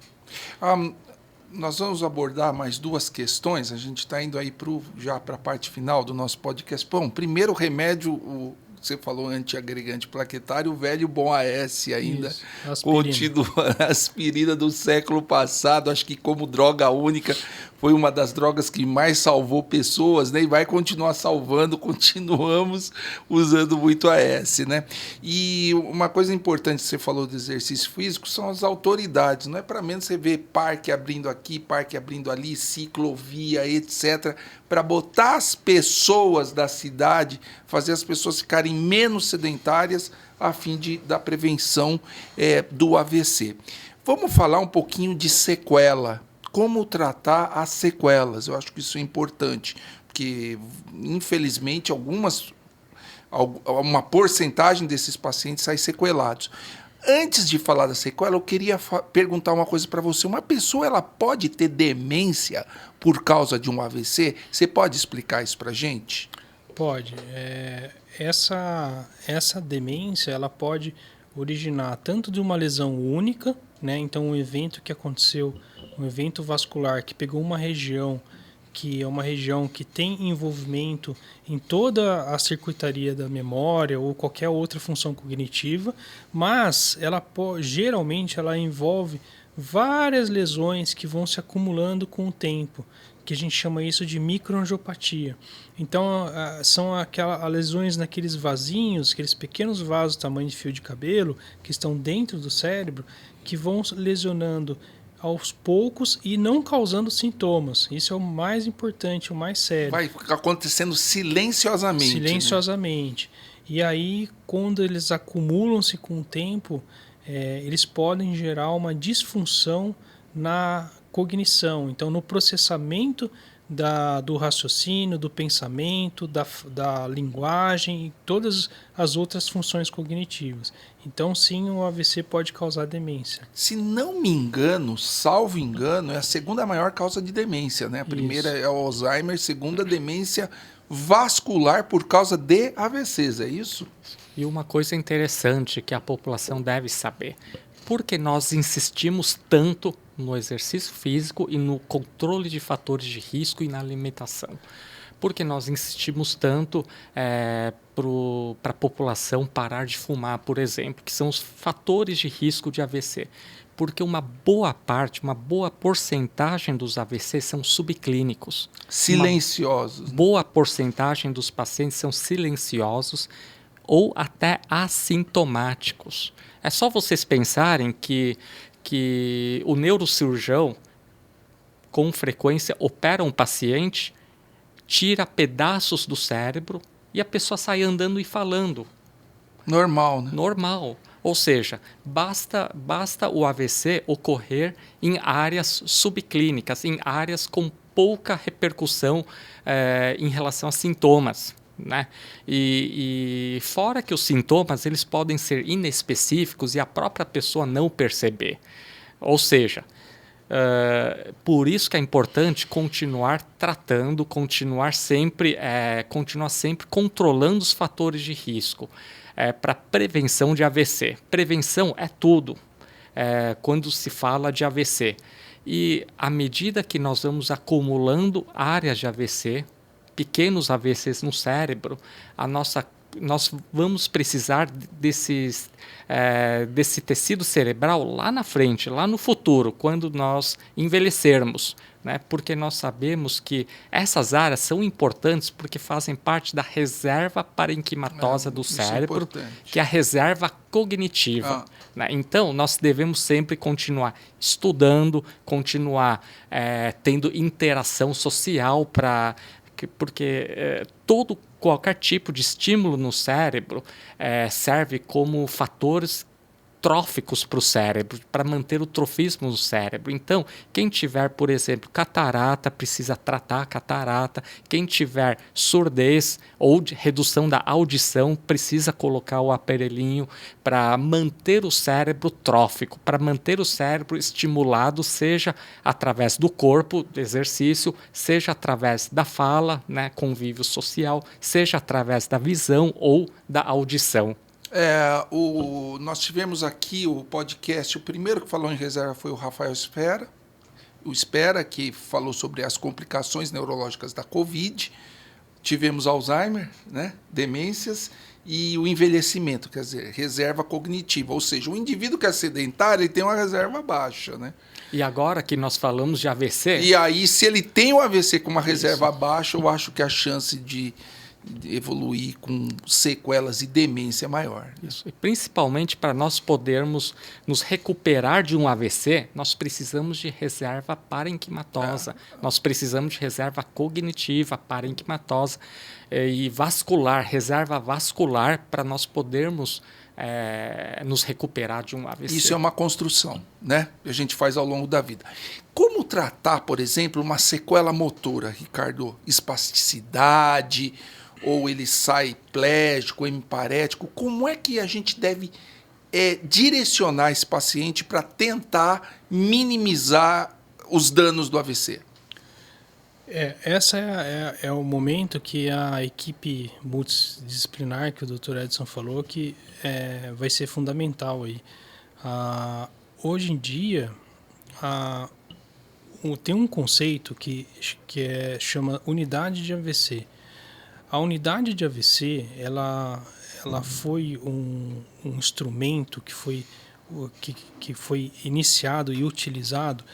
Nós vamos abordar mais duas questões. A gente está indo aí já para a parte final do nosso podcast. Bom, primeiro remédio, você falou antiagregante plaquetário, o velho bom AS ainda. Isso, aspirina. Continua a aspirina do século passado, acho que como droga única foi uma das drogas que mais salvou pessoas, né? E vai continuar salvando, continuamos usando muito AS, né? E uma coisa importante que você falou do exercício físico são as autoridades, não é para menos você ver parque abrindo aqui, parque abrindo ali, ciclovia, etc., para botar as pessoas da cidade, fazer as pessoas ficarem menos sedentárias a fim da prevenção do AVC. Vamos falar um pouquinho de sequela. Como tratar as sequelas? Eu acho que isso é importante, porque, infelizmente, uma porcentagem desses pacientes saem sequelados. Antes de falar da sequela, eu queria perguntar uma coisa para você. Uma pessoa ela pode ter demência por causa de um AVC? Você pode explicar isso para a gente? Pode. Essa demência ela pode originar tanto de uma lesão única, né? Então, um evento que aconteceu, um evento vascular que pegou uma região que é uma região que tem envolvimento em toda a circuitaria da memória ou qualquer outra função cognitiva, mas geralmente ela envolve várias lesões que vão se acumulando com o tempo, que a gente chama isso de microangiopatia. Então, são aquelas lesões naqueles vasinhos, aqueles pequenos vasos do tamanho de fio de cabelo, que estão dentro do cérebro, que vão lesionando aos poucos e não causando sintomas. Isso é o mais importante, o mais sério. Vai acontecendo silenciosamente. Silenciosamente. Né? E aí, quando eles acumulam-se com o tempo, eles podem gerar uma disfunção na cognição. Então, no processamento do raciocínio, do pensamento, da linguagem e todas as outras funções cognitivas. Então, sim, o AVC pode causar demência. Se não me engano, salvo engano, é a segunda maior causa de demência, né? A primeira é o Alzheimer, segunda demência vascular por causa de AVCs, é isso? E uma coisa interessante que a população deve saber. Por que nós insistimos tanto no exercício físico e no controle de fatores de risco e na alimentação? Por que nós insistimos tanto para a população parar de fumar, por exemplo, que são os fatores de risco de AVC? Porque uma boa porcentagem dos AVC são subclínicos. Silenciosos. Uma boa porcentagem dos pacientes são silenciosos ou até assintomáticos. É só vocês pensarem que o neurocirurgião, com frequência, opera um paciente, tira pedaços do cérebro e a pessoa sai andando e falando. Normal, né? Normal. Ou seja, basta o AVC ocorrer em áreas subclínicas, em áreas com pouca repercussão em relação a sintomas. Né? E fora que os sintomas eles podem ser inespecíficos e a própria pessoa não perceber. Ou seja, por isso que é importante continuar tratando, continuar sempre controlando os fatores de risco para prevenção de AVC. Prevenção é tudo quando se fala de AVC. E à medida que nós vamos acumulando áreas de AVC, pequenos AVCs no cérebro, a nossa nós vamos precisar desse tecido cerebral lá na frente, lá no futuro, quando nós envelhecermos, né? Porque nós sabemos que essas áreas são importantes porque fazem parte da reserva parenquimatosa do cérebro, que é a reserva cognitiva. Né? Então, nós devemos sempre continuar estudando, continuar tendo interação social porque qualquer tipo de estímulo no cérebro serve como fatores tróficos para o cérebro, para manter o trofismo no cérebro. Então, quem tiver, por exemplo, catarata, precisa tratar a catarata. Quem tiver surdez ou redução da audição, precisa colocar o aparelhinho para manter o cérebro trófico, para manter o cérebro estimulado, seja através do corpo, do exercício, seja através da fala, né, convívio social, seja através da visão ou da audição. Nós tivemos aqui o podcast, o primeiro que falou em reserva foi o Rafael Espera, que falou sobre as complicações neurológicas da Covid. Tivemos Alzheimer, né, demências e o envelhecimento, quer dizer, reserva cognitiva, ou seja, o indivíduo que é sedentário ele tem uma reserva baixa, né? E agora que nós falamos de AVC... E aí, se ele tem o AVC com uma reserva baixa, eu acho que a chance de evoluir com sequelas e demência maior. Isso. E principalmente para nós podermos nos recuperar de um AVC, nós precisamos de reserva parenquimatosa, nós precisamos de reserva cognitiva, parenquimatosa e vascular, reserva vascular para nós podermos nos recuperar de um AVC. Isso é uma construção, né? Que a gente faz ao longo da vida. Como tratar, por exemplo, uma sequela motora, Ricardo? Espasticidade, ou ele sai plégico, hemiparético? Como é que a gente deve direcionar esse paciente para tentar minimizar os danos do AVC? Essa é o momento que a equipe multidisciplinar que o Dr. Edson falou que vai ser fundamental aí. Hoje em dia tem um conceito que chama unidade de AVC. A unidade de AVC ela foi um instrumento que foi iniciado e utilizado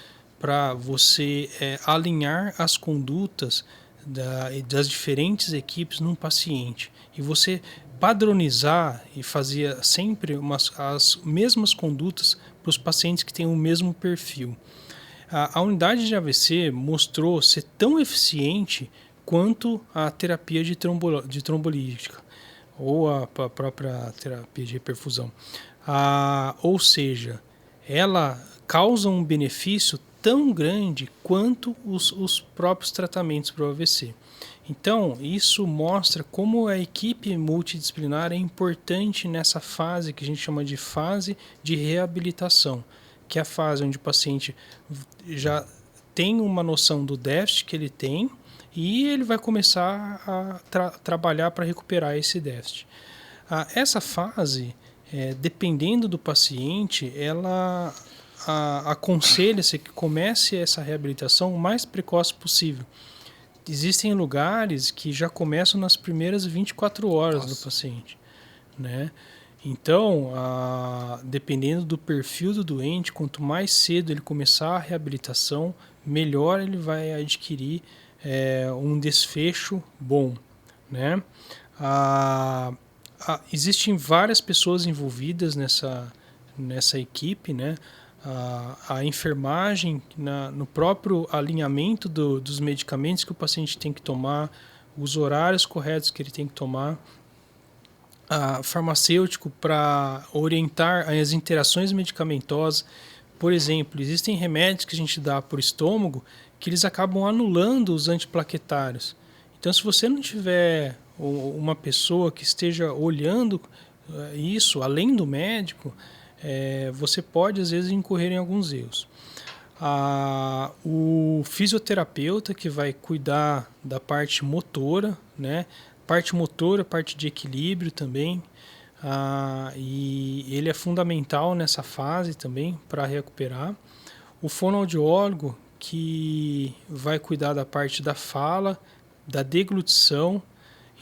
para você alinhar as condutas das diferentes equipes num paciente. E você padronizar e fazer sempre as mesmas condutas para os pacientes que têm o mesmo perfil. A unidade de AVC mostrou ser tão eficiente quanto a terapia de trombolítica ou a própria terapia de reperfusão. Ou seja, ela causa um benefício tão grande quanto os próprios tratamentos para o AVC. Então, isso mostra como a equipe multidisciplinar é importante nessa fase que a gente chama de fase de reabilitação, que é a fase onde o paciente já tem uma noção do déficit que ele tem e ele vai começar a trabalhar para recuperar esse déficit. Essa fase, dependendo do paciente, ela aconselha-se que comece essa reabilitação o mais precoce possível. Existem lugares que já começam nas primeiras 24 horas do paciente, né? Então, dependendo do perfil do doente, quanto mais cedo ele começar a reabilitação, melhor ele vai adquirir um desfecho bom, né? Existem várias pessoas envolvidas nessa equipe, né? A enfermagem, no próprio alinhamento dos medicamentos que o paciente tem que tomar, os horários corretos que ele tem que tomar, farmacêutico para orientar as interações medicamentosas. Por exemplo, existem remédios que a gente dá por estômago que eles acabam anulando os antiplaquetários. Então, se você não tiver uma pessoa que esteja olhando isso, além do médico, você pode, às vezes, incorrer em alguns erros. O fisioterapeuta que vai cuidar da parte motora, né? Parte motora, parte de equilíbrio também. E ele é fundamental nessa fase também para recuperar. O fonoaudiólogo que vai cuidar da parte da fala, da deglutição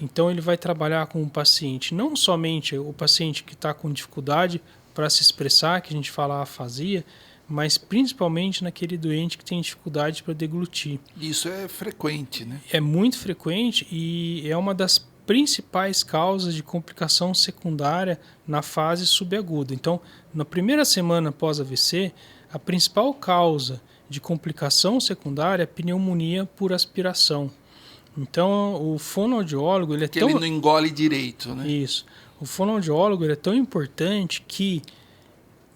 Então, ele vai trabalhar com o paciente, não somente o paciente que está com dificuldade para se expressar, que a gente fala afasia, mas principalmente naquele doente que tem dificuldade para deglutir. Isso é frequente, né? É muito frequente e é uma das principais causas de complicação secundária na fase subaguda. Então, na primeira semana pós-AVC, a principal causa de complicação secundária é pneumonia por aspiração. Então, o fonoaudiólogo... ele não engole direito, né? Isso. O fonoaudiólogo ele é tão importante que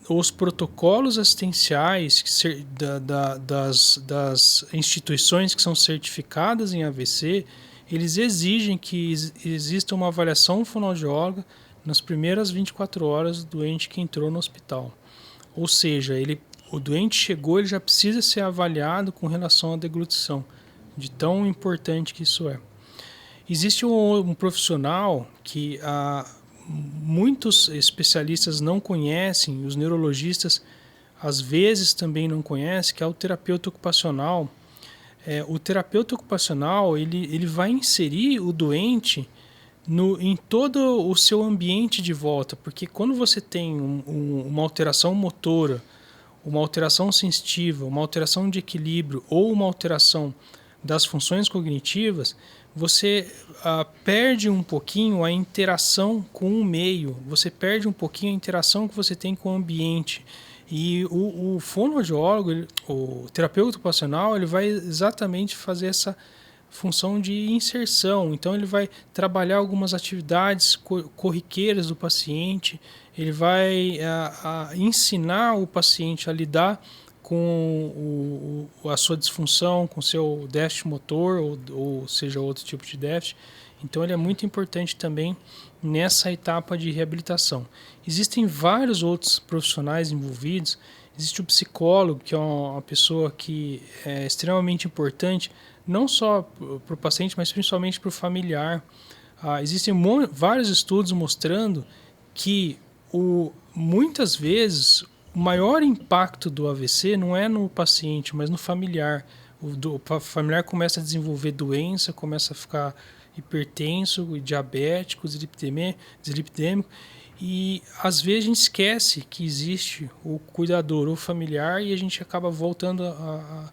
os protocolos assistenciais das instituições que são certificadas em AVC, eles exigem que exista uma avaliação fonoaudióloga nas primeiras 24 horas do doente que entrou no hospital. Ou seja, o doente chegou, ele já precisa ser avaliado com relação à deglutição, de tão importante que isso é. Existe um profissional que muitos especialistas não conhecem, os neurologistas às vezes também não conhecem, que é o terapeuta ocupacional. O terapeuta ocupacional ele vai inserir o doente em todo o seu ambiente de volta, porque quando você tem uma alteração motora, uma alteração sensitiva, uma alteração de equilíbrio ou uma alteração das funções cognitivas, você perde um pouquinho a interação com o meio, você perde um pouquinho a interação que você tem com o ambiente. E o fonoaudiólogo, o terapeuta ocupacional, ele vai exatamente fazer essa função de inserção. Então, ele vai trabalhar algumas atividades corriqueiras do paciente, ele vai ensinar o paciente a lidar com a sua disfunção, com o seu déficit motor, ou seja, outro tipo de déficit. Então, ele é muito importante também nessa etapa de reabilitação. Existem vários outros profissionais envolvidos. Existe o psicólogo, que é uma pessoa que é extremamente importante, não só para o paciente, mas principalmente para o familiar. Existem vários estudos mostrando que muitas vezes o maior impacto do AVC não é no paciente, mas no familiar. O familiar começa a desenvolver doença, começa a ficar hipertenso, diabético, dislipidêmico, e às vezes a gente esquece que existe o cuidador, o familiar, e a gente acaba voltando a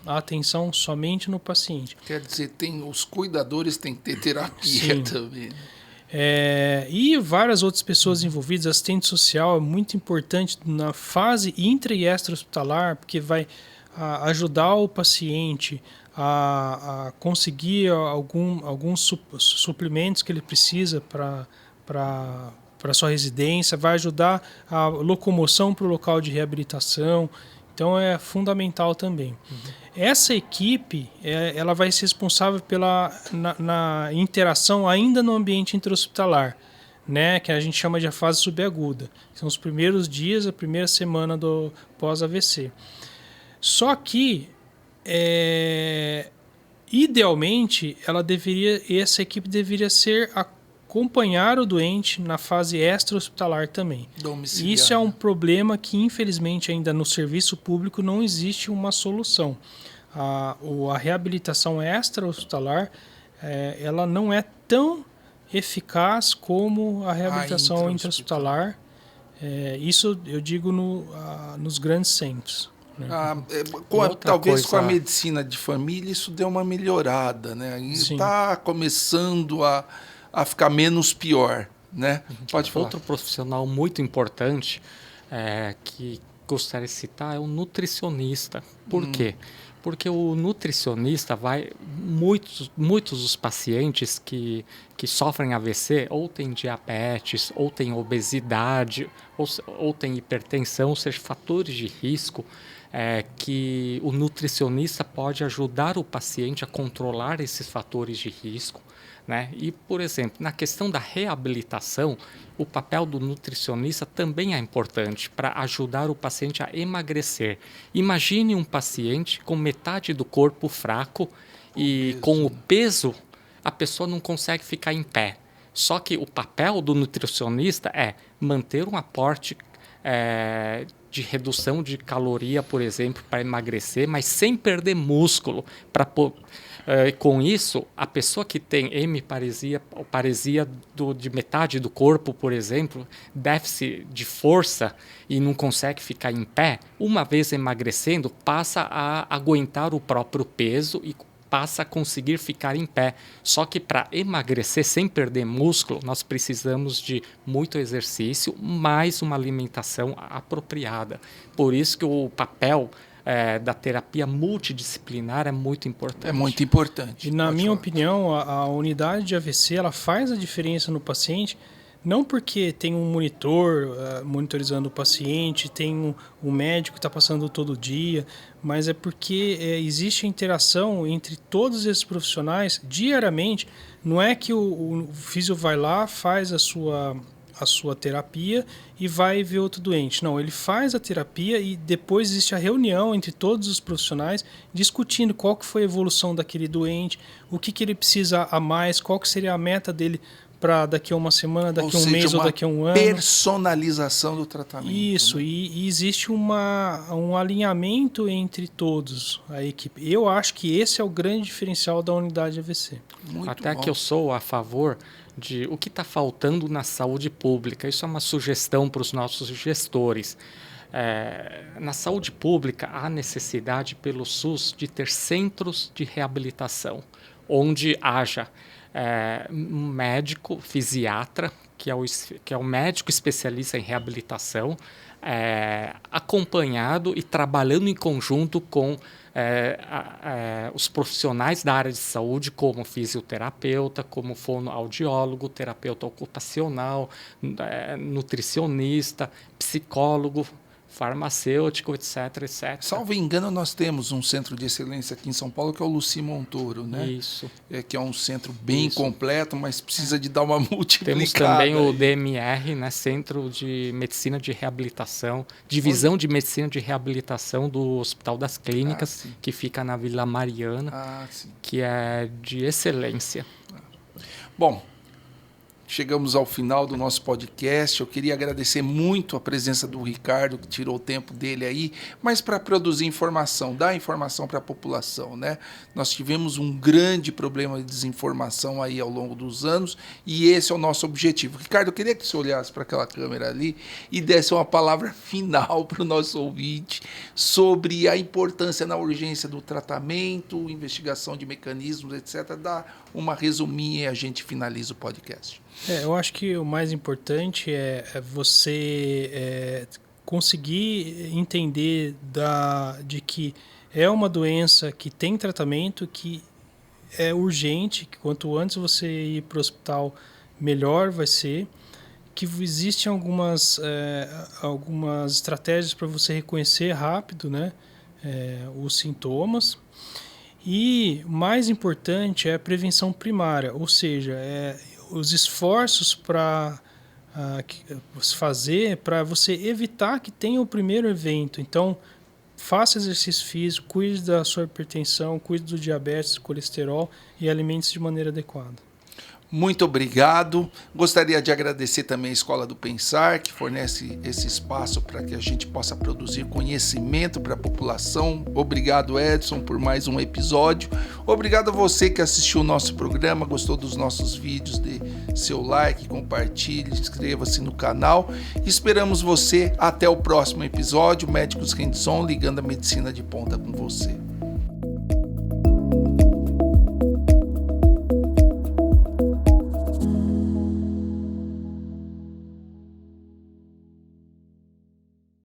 atenção somente no paciente. Quer dizer, os cuidadores têm que ter terapia. Sim. Também. E várias outras pessoas envolvidas. Assistente social é muito importante na fase intra e extra-hospitalar, porque vai ajudar o paciente a conseguir alguns suplementos que ele precisa para sua residência, vai ajudar a locomoção para o local de reabilitação. Então, é fundamental também. Essa equipe ela vai ser responsável na interação ainda no ambiente intra-hospitalar, né, que a gente chama de fase subaguda. São os primeiros dias, a primeira semana do pós-AVC. Só que, idealmente, essa equipe deveria acompanhar o doente na fase extra-hospitalar também. Domiciliar. Isso é um problema que, infelizmente, ainda no serviço público não existe uma solução. A reabilitação extra-hospitalar ela não é tão eficaz como a reabilitação intra-hospitalar. Isso eu digo nos grandes centros. Talvez com a medicina de família isso deu uma melhorada, né? Está começando a ficar menos pior, né? Pode falar. Outro profissional muito importante que gostaria de citar é o nutricionista. Por quê? Porque o nutricionista muitos dos pacientes que sofrem AVC ou têm diabetes, ou têm obesidade, ou têm hipertensão, ou seja, fatores de risco, que o nutricionista pode ajudar o paciente a controlar esses fatores de risco, né? E, por exemplo, na questão da reabilitação, o papel do nutricionista também é importante para ajudar o paciente a emagrecer. Imagine um paciente com metade do corpo fraco e com o peso, a pessoa não consegue ficar em pé. Só que o papel do nutricionista é manter um aporte de redução de caloria, por exemplo, para emagrecer, mas sem perder músculo. Com isso, a pessoa que tem hemiparesia, ou paresia de metade do corpo, por exemplo, déficit de força e não consegue ficar em pé, uma vez emagrecendo, passa a aguentar o próprio peso e passa a conseguir ficar em pé. Só que para emagrecer sem perder músculo, nós precisamos de muito exercício, mais uma alimentação apropriada. Por isso que o papel da terapia multidisciplinar é muito importante. É muito importante. E na minha opinião, a unidade de AVC ela faz a diferença no paciente, não porque tem um monitor monitorizando o paciente, tem um médico que está passando todo dia, mas é porque existe interação entre todos esses profissionais diariamente. Não é que o físio vai lá, faz a sua terapia e vai ver outro doente. Não, ele faz a terapia e depois existe a reunião entre todos os profissionais discutindo qual que foi a evolução daquele doente, o que ele precisa a mais, qual que seria a meta dele para daqui a uma semana, daqui a um mês ou daqui a um ano. Personalização do tratamento. Isso, né? E existe um alinhamento entre todos, a equipe. Eu acho que esse é o grande diferencial da unidade AVC. Até que eu sou a favor de o que está faltando na saúde pública. Isso é uma sugestão para os nossos gestores. Na saúde pública, há necessidade pelo SUS de ter centros de reabilitação, onde haja um médico fisiatra, que é o médico especialista em reabilitação, acompanhado e trabalhando em conjunto com os profissionais da área de saúde, como fisioterapeuta, como fonoaudiólogo, terapeuta ocupacional, nutricionista, psicólogo, farmacêutico, etc, etc. Salvo engano, nós temos um centro de excelência aqui em São Paulo, que é o Luci Montoro, né? Isso. Que é um centro bem completo, mas precisa de dar uma multiplicada. Temos também o DMR, né? Centro de Medicina de Reabilitação, Divisão de Medicina de Reabilitação do Hospital das Clínicas, que fica na Vila Mariana, que é de excelência. Bom, chegamos ao final do nosso podcast. Eu queria agradecer muito a presença do Ricardo, que tirou o tempo dele aí, mas para produzir informação, dar informação para a população, né? Nós tivemos um grande problema de desinformação aí ao longo dos anos e esse é o nosso objetivo. Ricardo, eu queria que você olhasse para aquela câmera ali e desse uma palavra final para o nosso ouvinte sobre a importância na urgência do tratamento, investigação de mecanismos, etc. Dá uma resuminha e a gente finaliza o podcast. Eu acho que o mais importante é você conseguir entender de que é uma doença que tem tratamento, que é urgente, que quanto antes você ir para o hospital, melhor vai ser, que existem algumas estratégias para você reconhecer rápido, né, os sintomas. E mais importante é a prevenção primária, ou seja, os esforços para fazer para você evitar que tenha o primeiro evento. Então, faça exercício físico, cuide da sua hipertensão, cuide do diabetes, colesterol e alimente-se de maneira adequada. Muito obrigado. Gostaria de agradecer também a Escola do Pensar, que fornece esse espaço para que a gente possa produzir conhecimento para a população. Obrigado, Edson, por mais um episódio. Obrigado a você que assistiu o nosso programa, gostou dos nossos vídeos, dê seu like, compartilhe, inscreva-se no canal. Esperamos você até o próximo episódio. Médicos Hands-on, ligando a medicina de ponta com você.